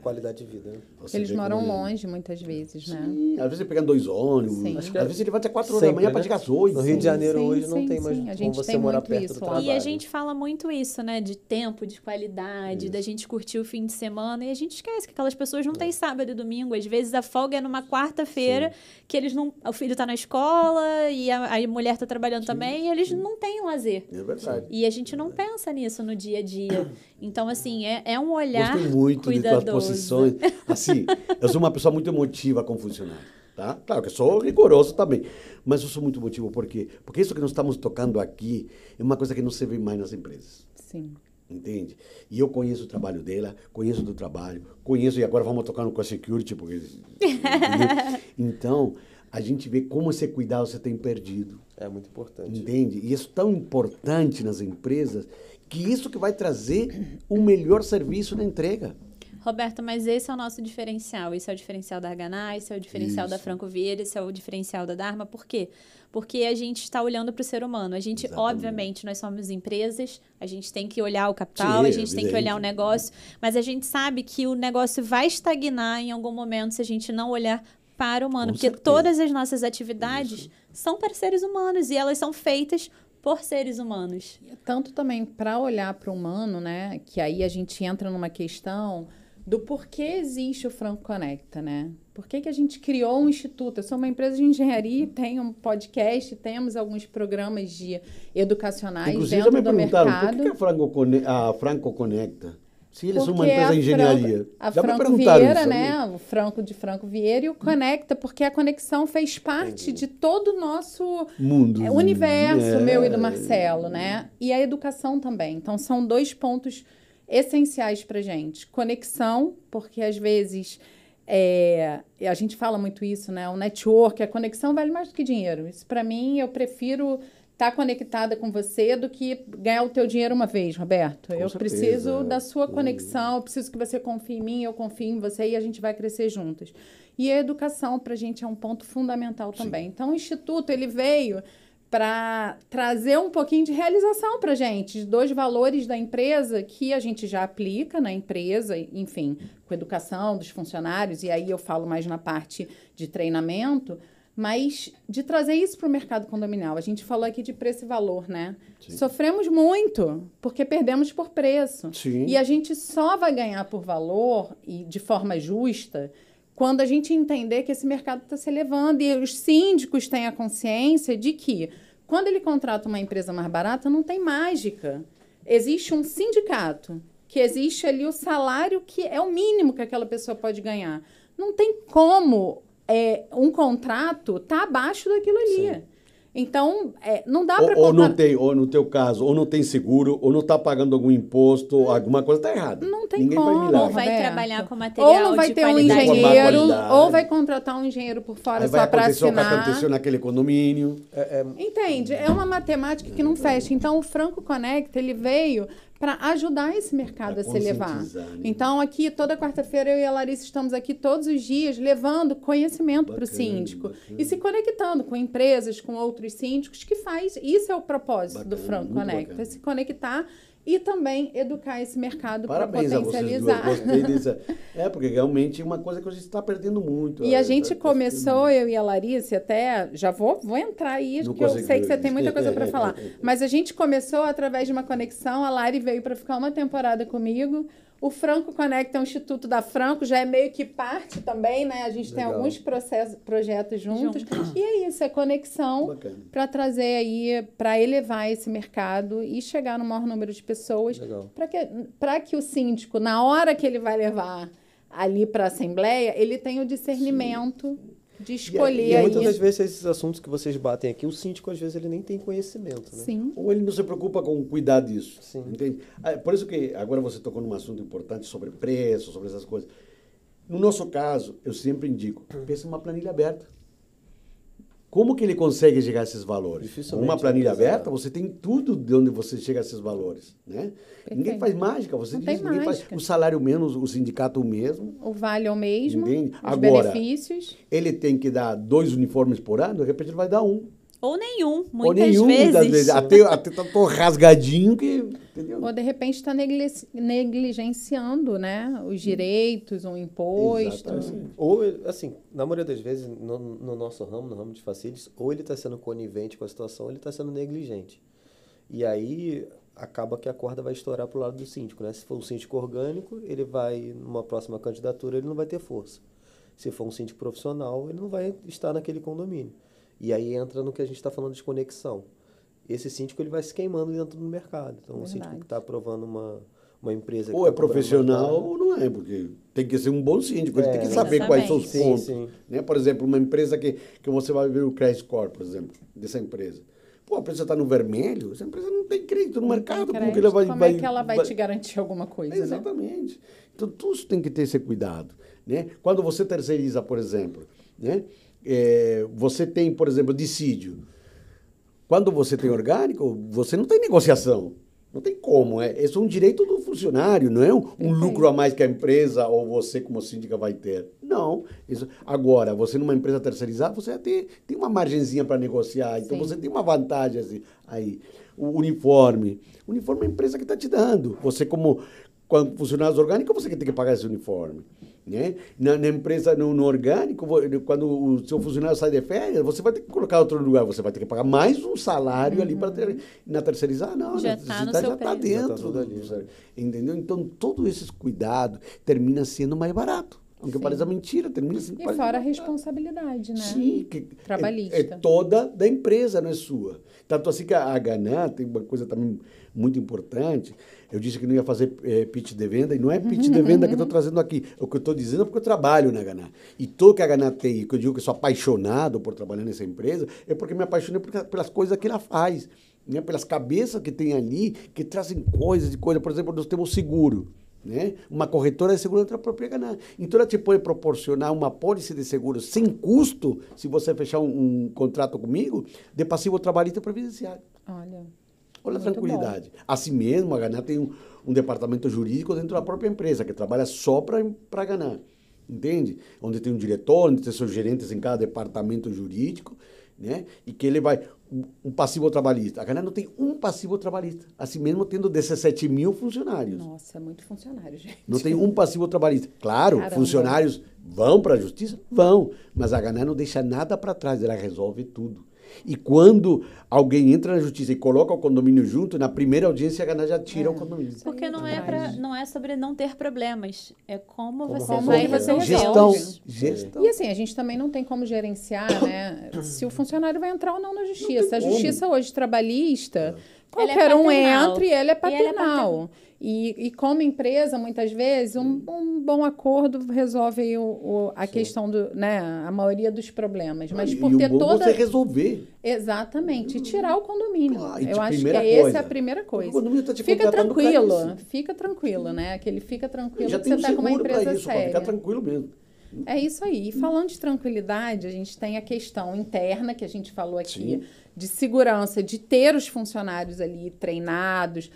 Qualidade de vida, né? Eles moram longe, muitas vezes, né? Sim, às vezes ele pega 2 ônibus, Sim. às vezes ele vai até 4 horas da manhã para chegar às 8. No Rio de Janeiro Sim, hoje não sim, tem mais sim. A como gente você tem morar muito perto isso do lá. trabalho. E a gente fala muito isso, né? De tempo, de qualidade, da gente curtir o fim de semana. E a gente esquece que aquelas pessoas não têm sábado e domingo. Às vezes a folga é numa quarta-feira, que eles não. O filho tá na escola e a mulher tá trabalhando também, e eles não têm lazer. É verdade. E a gente não pensa nisso no dia a dia. Então, assim, é um olhar Gostei muito de cuidadoso. tuas posições. Assim, eu sou uma pessoa muito emotiva com funcionário, tá? Claro que eu sou rigoroso também, mas eu sou muito emotivo. Por quê? Porque isso que nós estamos tocando aqui é uma coisa que não se vê mais nas empresas. Sim. Entende? E eu conheço o trabalho dela, conheço do trabalho, conheço, e agora vamos tocar no co-security, porque... Então, a gente vê como esse cuidado você tem perdido. É muito importante. Entende? E isso é tão importante nas empresas, que isso que vai trazer o melhor serviço na entrega. Roberto, mas esse é o nosso diferencial. Esse é o diferencial da Haganah, esse é o diferencial da Isso. Franco Vieira, esse é o diferencial da Dharma. Por quê? Porque a gente está olhando para o ser humano. A gente, Exatamente. obviamente, nós somos empresas, a gente tem que olhar o capital, Sim, a gente tem que olhar o evidente. negócio, mas a gente sabe que o negócio vai estagnar em algum momento se a gente não olhar para o humano. Com Porque certeza. todas as nossas atividades são para seres humanos e elas são feitas por seres humanos. Tanto também para olhar para o humano, né? Que aí a gente entra numa questão do porquê existe o Franco Conecta, né? Por que a gente criou um instituto? Eu sou uma empresa de engenharia, tenho um podcast, temos alguns programas educacionais Inclusive, já dentro me do perguntaram, mercado. por que a Franco Conecta? Se eles são uma Porque empresa de engenharia. A Já me Franco perguntaram Vieira, isso, né? sabia? O Franco de Franco Vieira e o Conecta, porque a conexão fez parte de todo o nosso Mundo. universo, É. meu e do Marcelo, né? E a educação também. Então, são 2 pontos essenciais para gente. Conexão, porque às vezes a gente fala muito isso, né? O network, a conexão vale mais do que dinheiro. Isso, para mim, eu prefiro estar conectada com você do que ganhar o teu dinheiro uma vez, Roberto. Eu certeza. preciso da sua conexão, eu preciso que você confie em mim, eu confio em você e a gente vai crescer juntas. E a educação, para a gente, é um ponto fundamental também. Então, o Instituto, ele veio para trazer um pouquinho de realização para a gente, de 2 valores da empresa que a gente já aplica na empresa, enfim, com educação dos funcionários, e aí eu falo mais na parte de treinamento, mas de trazer isso para o mercado condominial. A gente falou aqui de preço e valor, né? Sim. Sofremos muito, porque perdemos por preço. Sim. E a gente só vai ganhar por valor e de forma justa quando a gente entender que esse mercado está se elevando e os síndicos têm a consciência de que quando ele contrata uma empresa mais barata, não tem mágica. Existe um sindicato, que existe ali o salário que é o mínimo que aquela pessoa pode ganhar. Não tem como um contrato tá abaixo daquilo ali. Sim. Então, não dá para Ou não tem, ou no teu caso, ou não tem seguro, ou não está pagando algum imposto, alguma coisa está errada. Não tem Ninguém como. faz Ou milagre. vai Roberto. trabalhar com material Ou não vai de ter um qualidade. engenheiro, qualidade. ou vai contratar um engenheiro por fora Aí vai só para acontecer o que assinar. aconteceu naquele condomínio. Entende? É uma matemática que não fecha. Então, o Franco Conecta, ele veio para ajudar esse mercado a se elevar. conscientizar, né? Então, aqui, toda quarta-feira, eu e a Larissa estamos aqui todos os dias levando conhecimento para o Bacana, síndico. bacana. E se conectando com empresas, com outros síndicos, que faz... Isso é o propósito do Bacana, Franco muito Conecta. bacana. Se conectar e também educar esse mercado para Parabéns a vocês duas. potencializar. Gostei dessa. Porque realmente é uma coisa que a gente está perdendo muito. E a gente começou, eu e a Larissa, até já vou entrar aí, Não porque eu consegui. sei que você tem muita coisa para falar. Mas a gente começou através de uma conexão, a Lari veio para ficar uma temporada comigo. O Franco Conecta é um instituto da Franco, já é meio que parte também, né? A gente tem Legal. alguns projetos juntos. E é isso, é conexão Bacana. para trazer aí, para elevar esse mercado e chegar no maior número de pessoas. Legal. Para que o síndico, na hora que ele vai levar ali para a Assembleia, ele tenha o discernimento de escolher E aí. muitas das vezes esses assuntos que vocês batem aqui, o síndico às vezes ele nem tem conhecimento, né? Sim. Ou ele não se preocupa com cuidar disso. Sim. Entende? Por isso que agora você tocou num assunto importante sobre preço, sobre essas coisas. No nosso caso, eu sempre indico, pensa numa planilha aberta. Como que ele consegue chegar a esses valores? Com Dificilmente uma planilha a empresa- aberta, você tem tudo de onde você chega a esses valores, né? Ninguém faz mágica, você Não diz, tem ninguém faz mágica. o salário menos, o sindicato o mesmo. O vale é o mesmo, Entende? os Agora, benefícios. Ele tem que dar 2 uniformes por ano, de repente ele vai dar 1. Ou nenhum, Ou nenhum, muitas vezes. Até tá tão rasgadinho que... Entendeu? Ou, de repente, está negligenciando, né? Os direitos, um imposto. Exatamente. Ou, assim, na maioria das vezes, no nosso ramo, no ramo de facilities, ou ele está sendo conivente com a situação, ou ele está sendo negligente. E aí, acaba que a corda vai estourar para o lado do síndico, né? Se for um síndico orgânico, ele vai, numa próxima candidatura, ele não vai ter força. Se for um síndico profissional, ele não vai estar naquele condomínio. E aí entra no que a gente está falando de conexão. Esse síndico ele vai se queimando dentro do mercado. Então, o síndico que está aprovando uma empresa... Ou é profissional ou não é, porque tem que ser um bom síndico, ele tem que saber exatamente. quais são os Sim, pontos. sim. Né? Por exemplo, uma empresa que você vai ver o credit score, por exemplo, dessa empresa. Pô, a empresa está no vermelho, essa empresa não tem crédito no mercado. Como que ela vai, Como é que ela vai te garantir alguma coisa, Exatamente. Então, tudo isso tem que ter esse cuidado. Né? Quando você terceiriza, por exemplo, né? Você tem, por exemplo, dissídio. Quando você tem orgânico, você não tem negociação. Não tem como. Isso é um direito do funcionário, não é um lucro a mais que a empresa ou você como síndica vai ter. Não. Agora, você numa empresa terceirizada, você tem uma margenzinha para negociar. Então, você tem uma vantagem assim, aí. O uniforme. O uniforme é a empresa que está te dando. Você como funcionário orgânico, você que tem que pagar esse uniforme. Né? Na empresa, no orgânico, quando o seu funcionário sai de férias, você vai ter que colocar outro lugar, você vai ter que pagar mais um salário ali para na terceirizar, não, Já está dentro. Já tá tudo ali, entendeu? Então, todos esses cuidados termina sendo mais barato. Aunque pareça mentira, termina sendo E fora a responsabilidade, né? Sim, Trabalhista. É toda da empresa, não é sua. Tanto assim que a Ganá tem uma coisa também muito importante. Eu disse que não ia fazer pitch de venda, e não é pitch de venda que eu estou trazendo aqui. O que eu estou dizendo é porque eu trabalho na Ganá. E tudo que a Ganá tem, e que eu digo que sou apaixonado por trabalhar nessa empresa, é porque me apaixonei pelas coisas que ela faz, né? Pelas cabeças que tem ali, que trazem coisas. Por exemplo, nós temos seguro. Né? Uma corretora de seguro da própria Ganá. Então, ela te pode proporcionar uma pólice de seguro sem custo, se você fechar um contrato comigo, de passivo trabalhista previdenciário. Olha a tranquilidade. Bom. Assim mesmo, a Ganá tem um departamento jurídico dentro da própria empresa, que trabalha só para a Ganá. Entende? Onde tem um diretor, onde tem seus gerentes em cada departamento jurídico, né? E que ele vai... Um passivo trabalhista. A Ganá não tem um passivo trabalhista. Assim mesmo, tendo 17 mil funcionários. Nossa, é muito funcionário, gente. Não tem um passivo trabalhista. Claro, Caramba. Funcionários vão para a justiça? Vão. Mas a Ganá não deixa nada para trás, ela resolve tudo. E quando alguém entra na justiça e coloca o condomínio junto, na primeira audiência a Ganá já tira o condomínio. Porque não é sobre não ter problemas, é como você resolve. Gestão. E assim, a gente também não tem como gerenciar, né, se o funcionário vai entrar ou não na justiça. A justiça hoje trabalhista, qualquer um entra e ele é paternal. E como empresa, muitas vezes, um bom acordo resolve a questão né, a maioria dos problemas. Mas por ter toda... você resolver. Exatamente. E tirar o condomínio. Eu acho que essa é a primeira coisa. O condomínio tá te fica tranquilo, né? Que ele fica tranquilo que você está com uma empresa séria. Fica tranquilo mesmo. É isso aí. E falando de tranquilidade, a gente tem a questão interna, que a gente falou aqui, de segurança, de ter os funcionários ali treinados,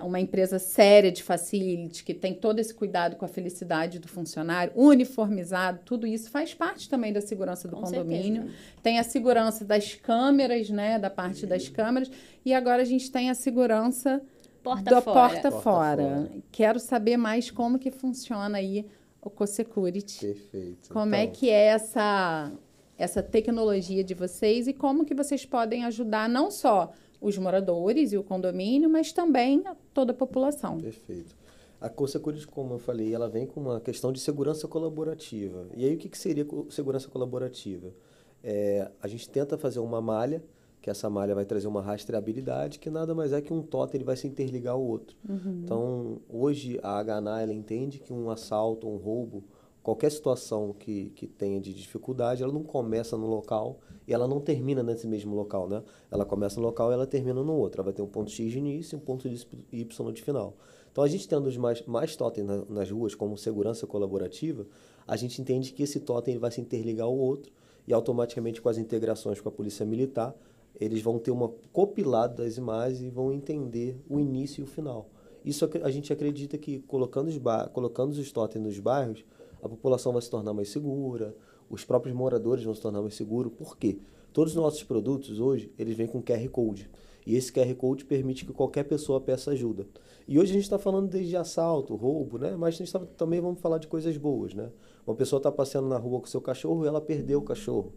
uma empresa séria de facility, que tem todo esse cuidado com a felicidade do funcionário, uniformizado, tudo isso faz parte também da segurança do condomínio. Certeza. Tem a segurança das câmeras, né, da parte das câmeras, e agora a gente tem a segurança porta fora. Quero saber mais como que funciona aí o CoSecurity. Perfeito. Como é que é essa tecnologia de vocês e como que vocês podem ajudar não só os moradores e o condomínio, mas também a toda a população. Perfeito. A CoSecurity, como eu falei, ela vem com uma questão de segurança colaborativa. E aí, o que seria segurança colaborativa? A gente tenta fazer uma malha, que essa malha vai trazer uma rastreabilidade, que nada mais é que um totem ele vai se interligar ao outro. Então, hoje, a Ganá, ela entende que um assalto, um roubo, qualquer situação que tenha de dificuldade, ela não começa no local e ela não termina nesse mesmo local, né? Ela começa no local e ela termina no outro. Ela vai ter um ponto X de início e um ponto Y de final. Então, a gente tendo mais totens nas ruas como segurança colaborativa, a gente entende que esse totem ele vai se interligar ao outro e automaticamente com as integrações com a Polícia Militar, eles vão ter uma compilada das imagens e vão entender o início e o final. Isso a gente acredita que colocando os totens nos bairros, a população vai se tornar mais segura, os próprios moradores vão se tornar mais seguros. Por quê? Todos os nossos produtos hoje, eles vêm com QR Code. E esse QR Code permite que qualquer pessoa peça ajuda. E hoje a gente está falando desde assalto, roubo, né? Mas a gente também vamos falar de coisas boas, né? Uma pessoa está passeando na rua com o seu cachorro e ela perdeu o cachorro.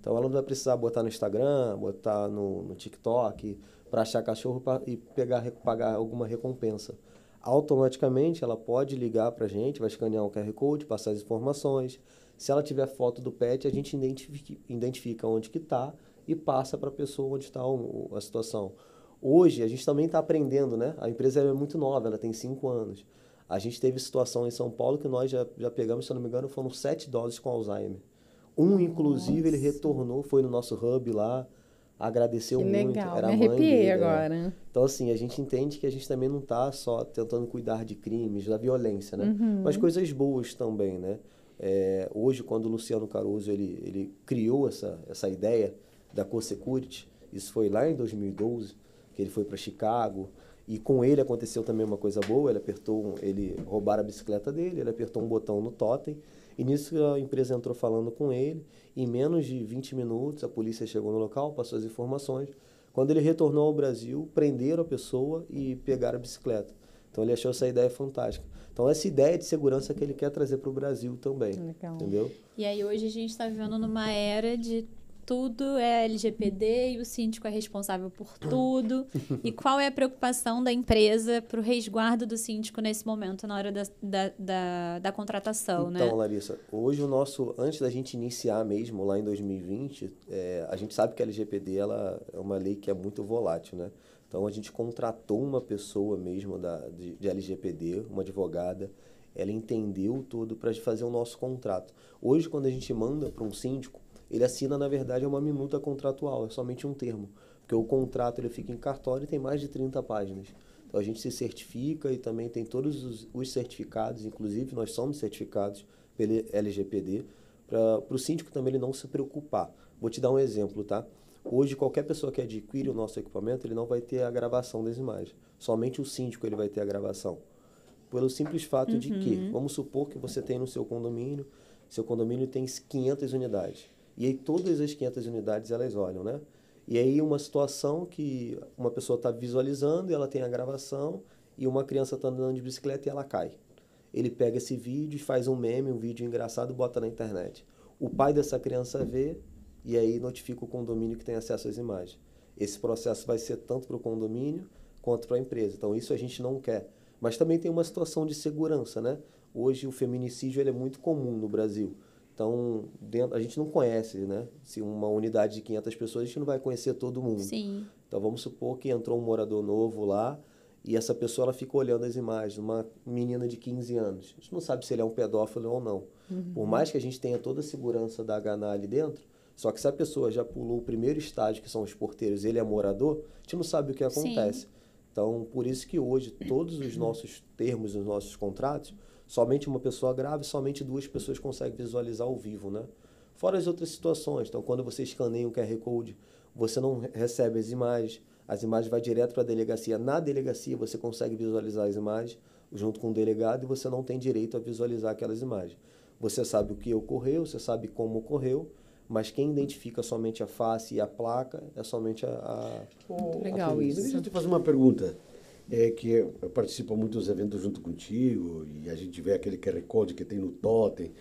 Então ela não vai precisar botar no Instagram, botar no TikTok para achar cachorro e pagar alguma recompensa. Automaticamente ela pode ligar para a gente, vai escanear o QR Code, passar as informações. Se ela tiver foto do pet, a gente identifica onde que está e passa para a pessoa onde está a situação. Hoje, a gente também está aprendendo, né? A empresa é muito nova, ela tem 5 anos. A gente teve situação em São Paulo que nós já pegamos, se eu não me engano, foram 7 idosos com Alzheimer. Inclusive, ele retornou, foi no nosso hub lá, agradeceu que muito. Legal, era me a mãe arrepiei dele, agora. Então, assim, a gente entende que a gente também não está só tentando cuidar de crimes, da violência, né? Mas coisas boas também, né? Hoje, quando o Luciano Caruso ele criou essa ideia da CoSecurity, isso foi lá em 2012, que ele foi para Chicago, e com ele aconteceu também uma coisa boa, ele roubaram a bicicleta dele, ele apertou um botão no totem, e nisso a empresa entrou falando com ele, em menos de 20 minutos a polícia chegou no local, passou as informações. Quando ele retornou ao Brasil, prenderam a pessoa e pegaram a bicicleta. Então ele achou essa ideia fantástica. Então essa ideia de segurança que ele quer trazer para o Brasil também. Legal. Entendeu? E aí hoje a gente está vivendo numa era de tudo é LGPD e o síndico é responsável por tudo. E qual é a preocupação da empresa para o resguardo do síndico nesse momento, na hora da contratação, né? Então, Larissa, hoje antes da gente iniciar mesmo, lá em 2020, a gente sabe que a LGPD ela é uma lei que é muito volátil, né? Então, a gente contratou uma pessoa mesmo de LGPD, uma advogada, ela entendeu tudo para fazer o nosso contrato. Hoje, quando a gente manda para um síndico, ele assina, na verdade, uma minuta contratual, é somente um termo. Porque o contrato ele fica em cartório e tem mais de 30 páginas. Então, a gente se certifica e também tem todos os certificados, inclusive nós somos certificados pelo LGPD, para o síndico também ele não se preocupar. Vou te dar um exemplo, tá? Hoje, qualquer pessoa que adquire o nosso equipamento, ele não vai ter a gravação das imagens. Somente o síndico ele vai ter a gravação. Pelo simples fato de que, vamos supor que você tem no seu condomínio tem 500 unidades. E aí todas as 500 unidades elas olham, né? E aí uma situação que uma pessoa está visualizando e ela tem a gravação e uma criança está andando de bicicleta e ela cai. Ele pega esse vídeo e faz um meme, um vídeo engraçado e bota na internet. O pai dessa criança vê e aí notifica o condomínio que tem acesso às imagens. Esse processo vai ser tanto para o condomínio quanto para a empresa. Então isso a gente não quer. Mas também tem uma situação de segurança, né? Hoje o feminicídio ele é muito comum no Brasil. Então, a gente não conhece, né? Se uma unidade de 500 pessoas, a gente não vai conhecer todo mundo. Sim. Então, vamos supor que entrou um morador novo lá e essa pessoa ela fica olhando as imagens, uma menina de 15 anos. A gente não sabe se ele é um pedófilo ou não. Por mais que a gente tenha toda a segurança da HANA ali dentro, só que se a pessoa já pulou o primeiro estágio, que são os porteiros, ele é morador, a gente não sabe o que acontece. Sim. Então, por isso que hoje, todos os nossos termos, os nossos contratos, somente uma pessoa grava e somente 2 pessoas conseguem visualizar ao vivo, né? Fora as outras situações. Então, quando você escaneia um QR Code, você não recebe as imagens vão direto para a delegacia. Na delegacia, você consegue visualizar as imagens junto com o delegado e você não tem direito a visualizar aquelas imagens. Você sabe o que ocorreu, você sabe como ocorreu, mas quem identifica somente a face e a placa é somente Legal Deixa isso. eu te fazer uma pergunta. Que eu participo muito dos eventos junto contigo e a gente vê aquele QR Code que tem no totem.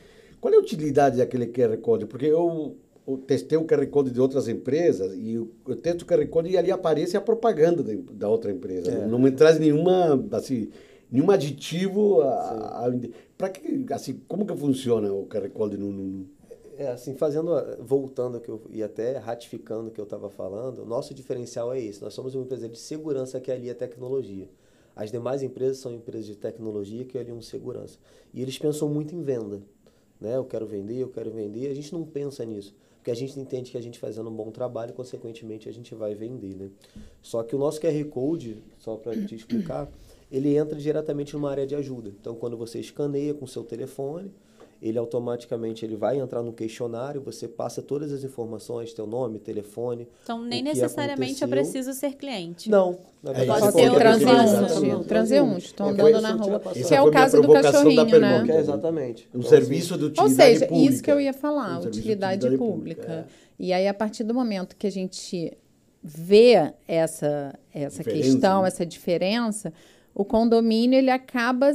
Qual é a utilidade daquele QR Code? Porque eu testei o QR Code de outras empresas e eu testo o QR Code e ali aparece a propaganda da outra empresa. Não me traz nenhum aditivo. Para que, assim, como que funciona o QR Code assim, voltando que e até ratificando o que eu estava falando, o nosso diferencial é esse. Nós somos uma empresa de segurança que alia tecnologia. As demais empresas são empresas de tecnologia que aliam segurança. E eles pensam muito em venda. Né? Eu quero vender. A gente não pensa nisso. Porque a gente entende que a gente fazendo um bom trabalho, consequentemente, a gente vai vender. Né? Só que o nosso QR Code, só para te explicar, ele entra diretamente numa área de ajuda. Então, quando você escaneia com o seu telefone, ele automaticamente vai entrar no questionário, você passa todas as informações, teu nome, telefone. Então, nem necessariamente eu preciso ser cliente. Não. Na verdade, pode ser o transeunte. Estou andando na rua. Que é o caso do cachorrinho, né? Exatamente. Um serviço de utilidade pública. Ou seja, isso que eu ia falar, utilidade pública. E aí, a partir do momento que a gente vê essa questão, essa diferença, o condomínio ele acaba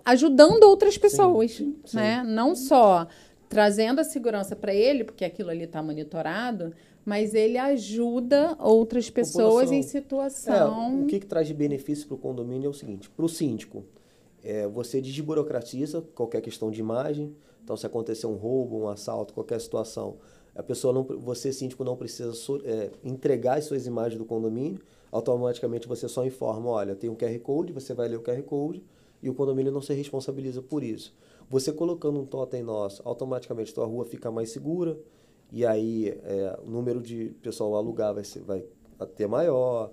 ajudando outras pessoas, né? Não só trazendo a segurança para ele, porque aquilo ali está monitorado, mas ele ajuda outras pessoas em situação... O que traz de benefício para o condomínio é o seguinte, para o síndico, você desburocratiza qualquer questão de imagem, então se acontecer um roubo, um assalto, qualquer situação, você, síndico, não precisa entregar as suas imagens do condomínio, automaticamente você só informa, olha, tem um QR Code, você vai ler o QR Code e o condomínio não se responsabiliza por isso. Você colocando um totem nosso, automaticamente a tua rua fica mais segura, e aí o número de pessoal alugar vai ter maior,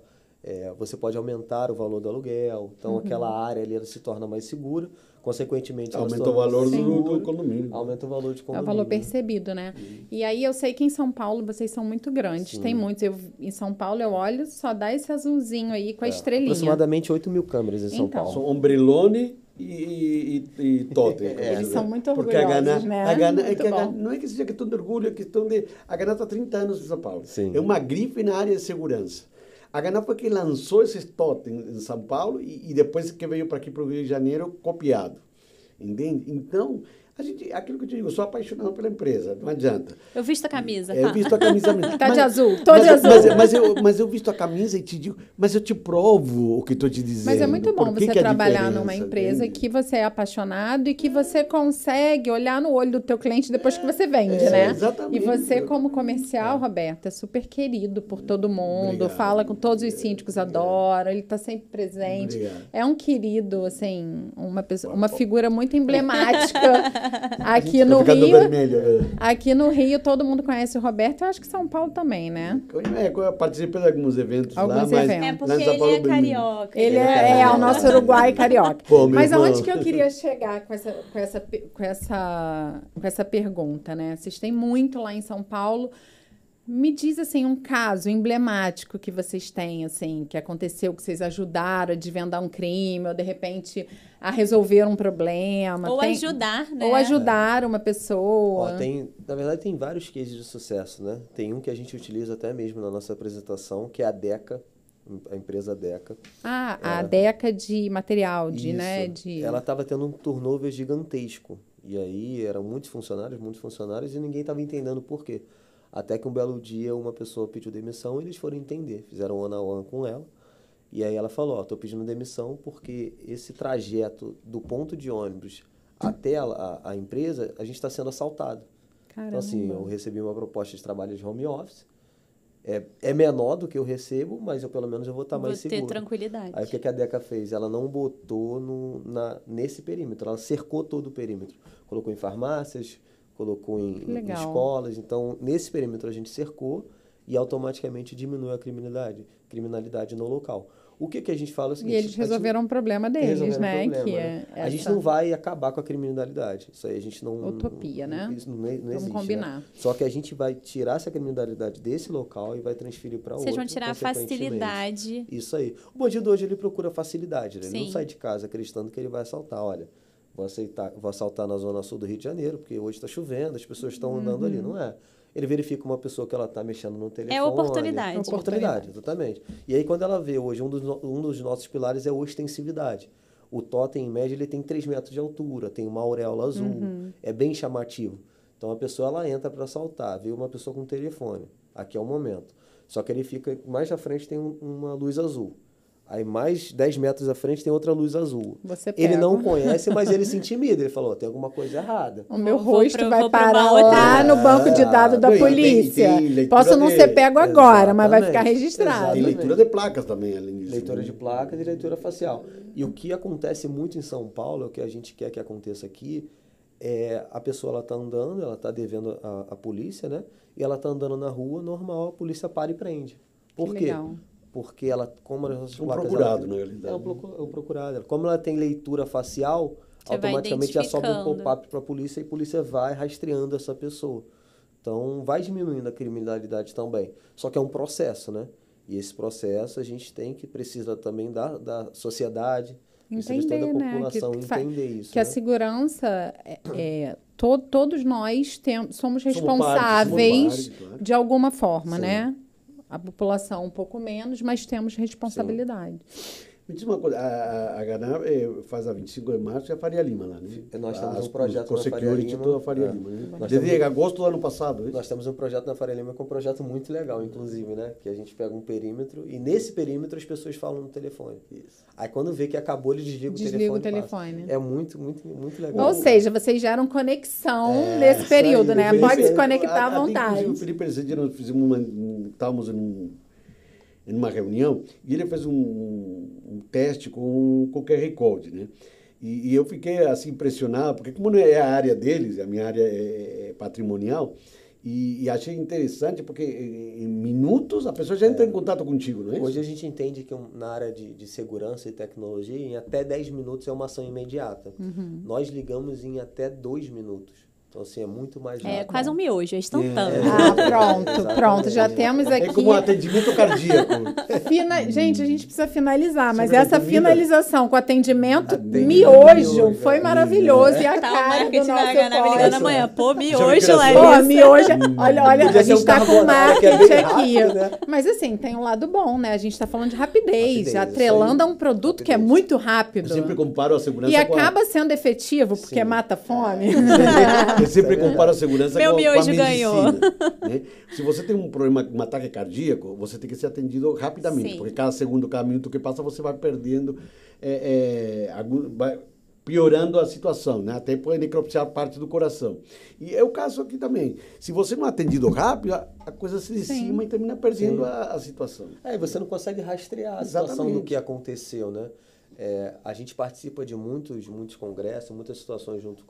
você pode aumentar o valor do aluguel, então aquela área ali ela se torna mais segura, consequentemente... Aumenta o valor do condomínio. Aumenta o valor de condomínio. É o valor percebido, né? E aí eu sei que em São Paulo vocês são muito grandes, tem muitos. Em São Paulo eu olho, só dá esse azulzinho aí com a estrelinha. Aproximadamente 8 mil câmeras em São Paulo. São ombrelone e totem. Eles são muito Porque orgulhosos, né? A Gana, não é que seja questão de orgulho, é questão de... A Gana está há 30 anos em São Paulo. Sim. É uma grife na área de segurança. A Gana foi quem lançou esses totens em São Paulo e depois que veio para aqui para o Rio de Janeiro, copiado. Entende? Então, aquilo que eu te digo, eu sou apaixonado pela empresa, não adianta. Eu visto a camisa. Eu visto a camisa mesmo. Tá de azul, tô de azul. Mas eu visto a camisa e te digo, mas eu te provo o que estou te dizendo. Mas é muito bom você trabalhar diferença, numa empresa entende? que você é apaixonado e que você consegue olhar no olho do teu cliente depois que você vende, né? Exatamente. E você, como comercial, Roberto, é super querido por todo mundo, Obrigado. fala com todos os síndicos, adora, ele está sempre presente. Obrigado. É um querido, assim, uma figura muito emblemática aqui no Rio. Aqui no Rio, todo mundo conhece o Roberto, eu acho que São Paulo também, né? Eu participei de alguns eventos lá, mas... Porque lá em São Paulo, ele é carioca. Ele é o nosso Uruguai carioca. Pô, mas irmão. aonde que eu queria chegar com essa pergunta, né? Vocês têm muito lá em São Paulo. Me diz, assim, um caso emblemático que vocês têm, assim, que aconteceu, que vocês ajudaram a desvendar um crime, ou, de repente, a resolver um problema. Ou ajudar, né? Ou ajudar uma pessoa. Na verdade, tem vários cases de sucesso, né? Tem um que a gente utiliza até mesmo na nossa apresentação, que é a Deca, a empresa Deca. A Deca de material, né? Ela estava tendo um turnover gigantesco. E aí, eram muitos funcionários, e ninguém estava entendendo por quê. Até que um belo dia uma pessoa pediu demissão e eles foram entender. Fizeram one-on-one com ela. E aí ela falou, estou pedindo demissão porque esse trajeto do ponto de ônibus até a empresa, a gente está sendo assaltado. Caramba. Então, assim, eu recebi uma proposta de trabalho de home office. É menor do que eu recebo, mas pelo menos eu vou estar mais seguro. Vou ter tranquilidade. Aí o que a Deca fez? Ela não botou nesse perímetro, ela cercou todo o perímetro. Colocou em farmácias, colocou em escolas. Então, nesse perímetro a gente cercou e automaticamente diminuiu a criminalidade no local. O que a gente fala é o seguinte... E eles resolveram um problema deles, né? A gente não vai acabar com a criminalidade. Isso aí a gente não... Utopia, né? Isso não existe. Vamos combinar. Né? Só que a gente vai tirar essa criminalidade desse local e vai transferir para outro. Vocês vão tirar a facilidade. Isso aí. O bandido hoje, ele procura facilidade. Né? Ele não Sim. sai de casa acreditando que ele vai assaltar. Olha, vou assaltar na zona sul do Rio de Janeiro, porque hoje está chovendo, as pessoas estão andando ali. Não é. Ele verifica uma pessoa que ela está mexendo no telefone. É oportunidade. Oportunidade, exatamente. E aí, quando ela vê hoje, um dos nossos pilares é a ostensividade. O totem, em média, ele tem 3 metros de altura, tem uma auréola azul, é bem chamativo. Então, a pessoa ela entra para assaltar, vê uma pessoa com telefone, aqui é o momento. Só que ele fica, mais à frente tem uma luz azul. Aí, mais 10 metros à frente, tem outra luz azul. Ele não conhece, mas ele se intimida. Ele falou, tem alguma coisa errada. O meu rosto vai parar lá no banco de dados da polícia. Posso não ser pego agora, mas vai ficar registrado. Tem leitura de placas também, além disso. Leitura de placas e leitura facial. E o que acontece muito em São Paulo, o que a gente quer que aconteça aqui, a pessoa está andando, ela está devendo a polícia, né? E ela está andando na rua, normal, a polícia para e prende. Por quê? Legal. Porque ela, como as nossas placas... procurado, na realidade. É um procurado. Como ela tem leitura facial, Você automaticamente já sobe um pop-up para a polícia e a polícia vai rastreando essa pessoa. Então, vai diminuindo a criminalidade também. Só que é um processo, né? E esse processo a gente precisa também da sociedade, Precisa de toda a Entender, né? população entender isso. Que a segurança, todos nós somos Somos responsáveis parte, claro. de alguma forma, Sim. né? A população um pouco menos, mas temos responsabilidade. Me diz uma coisa, a Ganá faz a 25 de março e a Faria Lima lá, né? Nós temos um projeto na Faria Security, Lima. toda a Faria Lima, né? Nós Desde temos- agosto do ano passado, Nós temos um projeto na Faria Lima que é um projeto muito legal, inclusive, né? Que a gente pega um perímetro e nesse perímetro as pessoas falam no telefone. Isso. Aí quando vê que acabou, ele desliga Desliga o o telefone. telefone. É muito, muito, muito legal. Ou seja, vocês geram conexão É, nesse isso período, aí, né? o Felipe- Pode se conectar à até vontade. inclusive, o Felipe Rezende, nós fizemos estávamos em uma reunião e ele fez um teste com o QR Code, né? E eu fiquei assim impressionado, porque como não é a área deles, a minha área é patrimonial, e achei interessante porque em minutos a pessoa já entra em contato contigo, não é? Hoje a gente entende que na área de segurança e tecnologia, em até 10 minutos é uma ação imediata. Nós ligamos em até 2 minutos. Então, assim, é muito mais rápido. É quase um miojo, é instantâneo. Pronto. Já temos aqui. É como um atendimento cardíaco. Gente, a gente precisa finalizar, mas Você vai essa comida? finalização com atendimento Atendimento miojo miojo, foi é. maravilhoso. E a Tá o cara do marketing da nosso Ganá me ligando pós. amanhã. Pô, Já miojo, me Pô, Larissa. miojo, olha, a Podia ser gente um tá com carbonara, que é marketing bem aqui. rápido, né? Mas assim, tem um lado bom, né? A gente tá falando de rapidez, Rapidez, atrelando a isso um produto que é Rapidez. muito Eu rápido. sempre comparo a segurança E com a... acaba sendo efetivo, porque Sim. mata a fome. Eu sempre comparo a segurança Meu com a miojo medicina. ganhou. Né? Se você tem um problema, um ataque cardíaco, você tem que ser atendido rapidamente, Sim. porque cada segundo, cada minuto que passa, você vai perdendo, vai piorando a situação, né? Até pode necropsiar parte do coração. E é o caso aqui também. Se você não é atendido rápido, a coisa se decima e termina perdendo a situação. E você não consegue rastrear a situação do Exatamente. que aconteceu, né? A gente participa de muitos congressos, muitas situações junto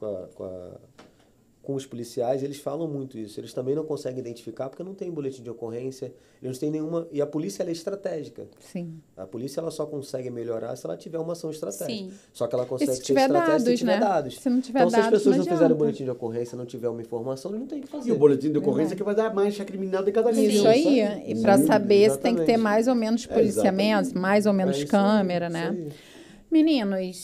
com os policiais, eles falam muito isso. Eles também não conseguem identificar porque não tem boletim de ocorrência, eles não têm nenhuma... E a polícia, ela é estratégica. Sim. A polícia, ela só consegue melhorar se ela tiver uma ação estratégica. Sim. Só que ela consegue se ser tiver estratégica dados, se tiver né? dados. Se não tiver então, se as dados, pessoas não não fizerem o adianta. boletim de ocorrência, não tiver uma informação, ele não tem o que fazer. E o boletim de ocorrência que vai dar a mancha criminal de cada região. Isso aí. E para Sim, saber, você tem que ter exatamente. mais ou menos policiamento, mais ou menos É isso aí, câmera, isso né? aí. Meninos.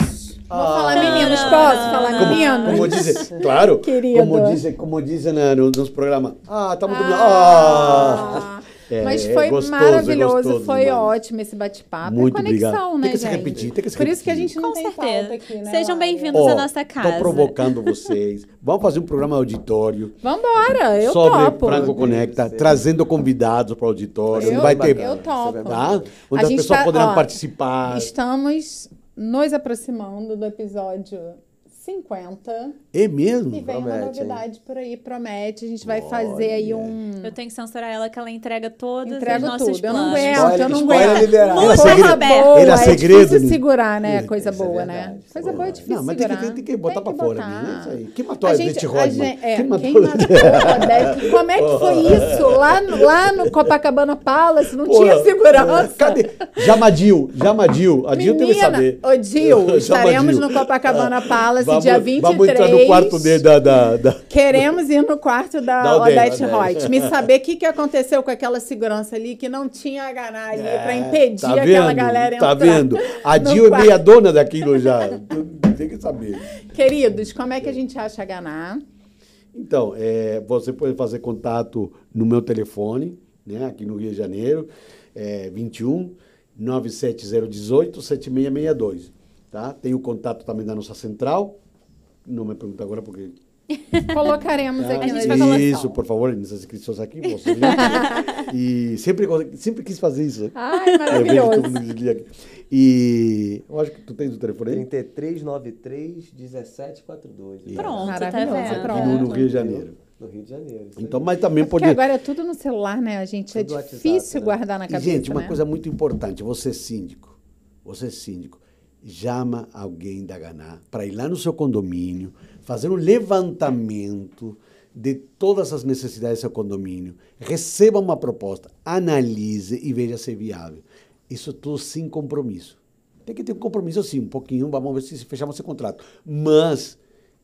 Vou Ah. falar meninos, posso falar meninos? Como dizem, claro, Querido. como dizem nos programas. Estamos dormindo. Mas É foi gostoso, maravilhoso, gostoso foi demais. ótimo esse bate-papo. Muito é conexão, obrigado. né, Tem que se gente? repetir, tem que se Por isso que a repetir. gente não Com tem certeza. pauta aqui, né? Sejam Laura? bem-vindos à nossa casa. Estou provocando vocês. Vamos fazer um programa auditório. Vambora, eu sobre topo. Franco Conecta, trazendo convidados para o auditório. Eu- Vai ter, eu topo. tá? Onde A as gente pessoas tá- poderão ó, participar. Estamos nos aproximando do episódio 50. É mesmo? E vem uma Promete, novidade por aí, promete. A gente vai fazer aí Eu tenho que censurar ela, que ela entrega todos Entrega os nossos tudo. Eu não planos. aguento, eu não Spoiler aguento. liberado. Era Coisa segredo. boa, Era é segredo, difícil né? segurar, né? Coisa isso é boa, né? verdade, Coisa boa é difícil Não, mas segurar. tem que botar pra fora, né? Isso aí. Quem matou A a gente- Odete a Rodman? gente- Quem quem matou matou a Odete? Como é que foi isso? Lá no Copacabana Palace não Pô, tinha segurança. Cadê? Jamadil. A Dil teve que saber. Ô Dil, estaremos Jamadil. no Copacabana Palace dia 23. Vamos entrar no quarto dele da... Queremos ir no quarto da Da Odete Odete. Reutemann. Me saber o que aconteceu com aquela segurança ali, que não tinha a Ganá ali pra impedir tá aquela vendo? galera Tá entrar vendo? A no Dil é quarto. meia dona daquilo já. Tem que saber. Queridos, como é que a gente acha a Ganá? Então, você pode fazer contato no meu telefone, né, aqui no Rio de Janeiro, 21 97018 7662, tá? Tem o contato também da nossa central, não me pergunta agora porque... Colocaremos Tá? aqui na gente vai colocar. Isso, por favor, nessas inscrições aqui, você vê. E sempre quis fazer isso. Ai, Eu vejo todo maravilhoso. mundo desliga aqui. E eu acho que tu tens o telefone aí? 3393 1742. Pronto, tá Maravilhoso, vendo? pronto. Aqui no Rio de Janeiro. No Rio de Janeiro. isso Então, aí. mas também Porque pode... agora é tudo no celular, né, gente? É Tudo WhatsApp, difícil né? guardar na E, cabeça, gente, uma né? coisa muito importante, você síndico, chama alguém da Ganá para ir lá no seu condomínio, fazer um levantamento de todas as necessidades do seu condomínio, receba uma proposta, analise e veja se é viável. Isso tudo sem compromisso. Tem que ter um compromisso sim, um pouquinho, vamos ver se fechamos esse contrato, mas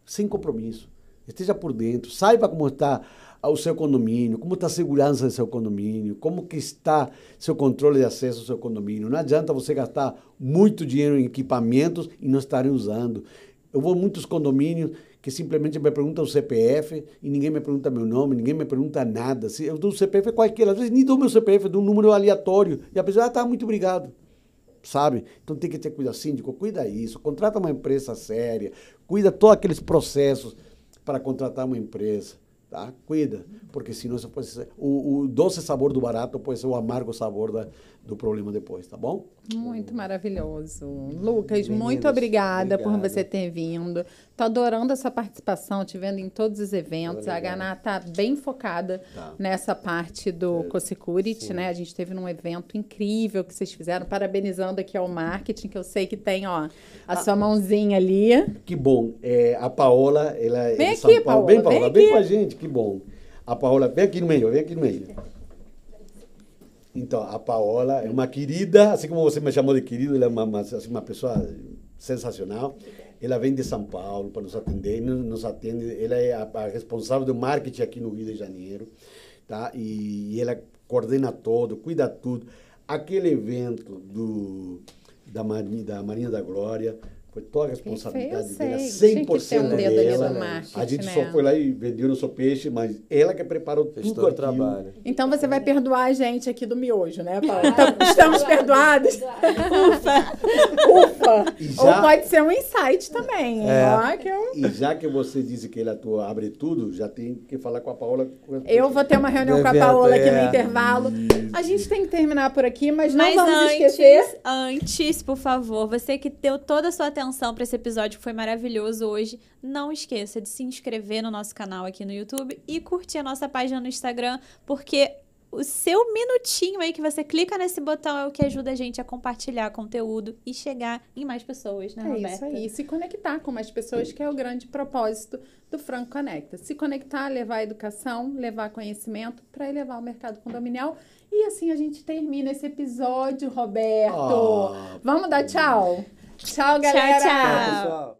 sem compromisso. esteja por dentro, saiba como está o seu condomínio, como está a segurança do seu condomínio, como que está seu controle de acesso ao seu condomínio. Não adianta você gastar muito dinheiro em equipamentos e não estarem usando. Eu vou em muitos condomínios que simplesmente me perguntam o CPF e ninguém me pergunta meu nome, ninguém me pergunta nada. Se eu dou o CPF qualquer, às vezes nem dou meu CPF, dou um número aleatório. E a pessoa, tá, muito obrigado. Sabe? Então tem que ter cuidado. Síndico, cuida isso, contrata uma empresa séria, cuida todos aqueles processos para contratar uma empresa. Tá? Cuida, porque senão você pode ser, o doce sabor do barato pode ser o amargo sabor do problema depois, tá bom? Muito maravilhoso. Lucas, muito obrigada por você ter vindo. Tô adorando a sua participação, te vendo em todos os eventos. A Ganá tá bem focada nessa parte do Co-Security, né? A gente teve num evento incrível que vocês fizeram, parabenizando aqui ao marketing, que eu sei que tem, ó, a sua mãozinha ali. Que bom. A Paola, ela vem é aqui, São Paulo. Paola, Paola, vem com a gente, que bom. A Paola, vem aqui no meio, vem aqui no meio. Então, a Paola é uma querida, assim como você me chamou de querido, ela é assim, uma pessoa sensacional. Ela vem de São Paulo para nos atender, nos atende. Ela é a responsável do marketing aqui no Rio de Janeiro, tá? E ela coordena todo, cuida tudo. Aquele evento da Marinha da Glória foi toda a responsabilidade dela, 100% dela. A gente só foi lá e vendeu nosso peixe, mas ela que preparou tudo o trabalho. Então você vai perdoar a gente aqui do miojo, né, Paula? Então, estamos perdoados? Ufa! Ou pode ser um insight também. E já que você disse que ela abre tudo, já tem que falar com a Paola. Eu vou ter uma reunião com a Paola aqui no intervalo. A gente tem que terminar por aqui, mas não vamos esquecer. Antes, por favor, você que deu toda a sua atenção para esse episódio que foi maravilhoso hoje, não esqueça de se inscrever no nosso canal aqui no YouTube e curtir a nossa página no Instagram, porque o seu minutinho aí que você clica nesse botão é o que ajuda a gente a compartilhar conteúdo e chegar em mais pessoas, né, Roberta? É isso aí, se conectar com mais pessoas, que é o grande propósito do Franco Conecta. Se conectar, levar educação, levar conhecimento para elevar o mercado condominial. E assim a gente termina esse episódio, Roberto. Vamos dar tchau? Tchau, galera! Tchau, tchau.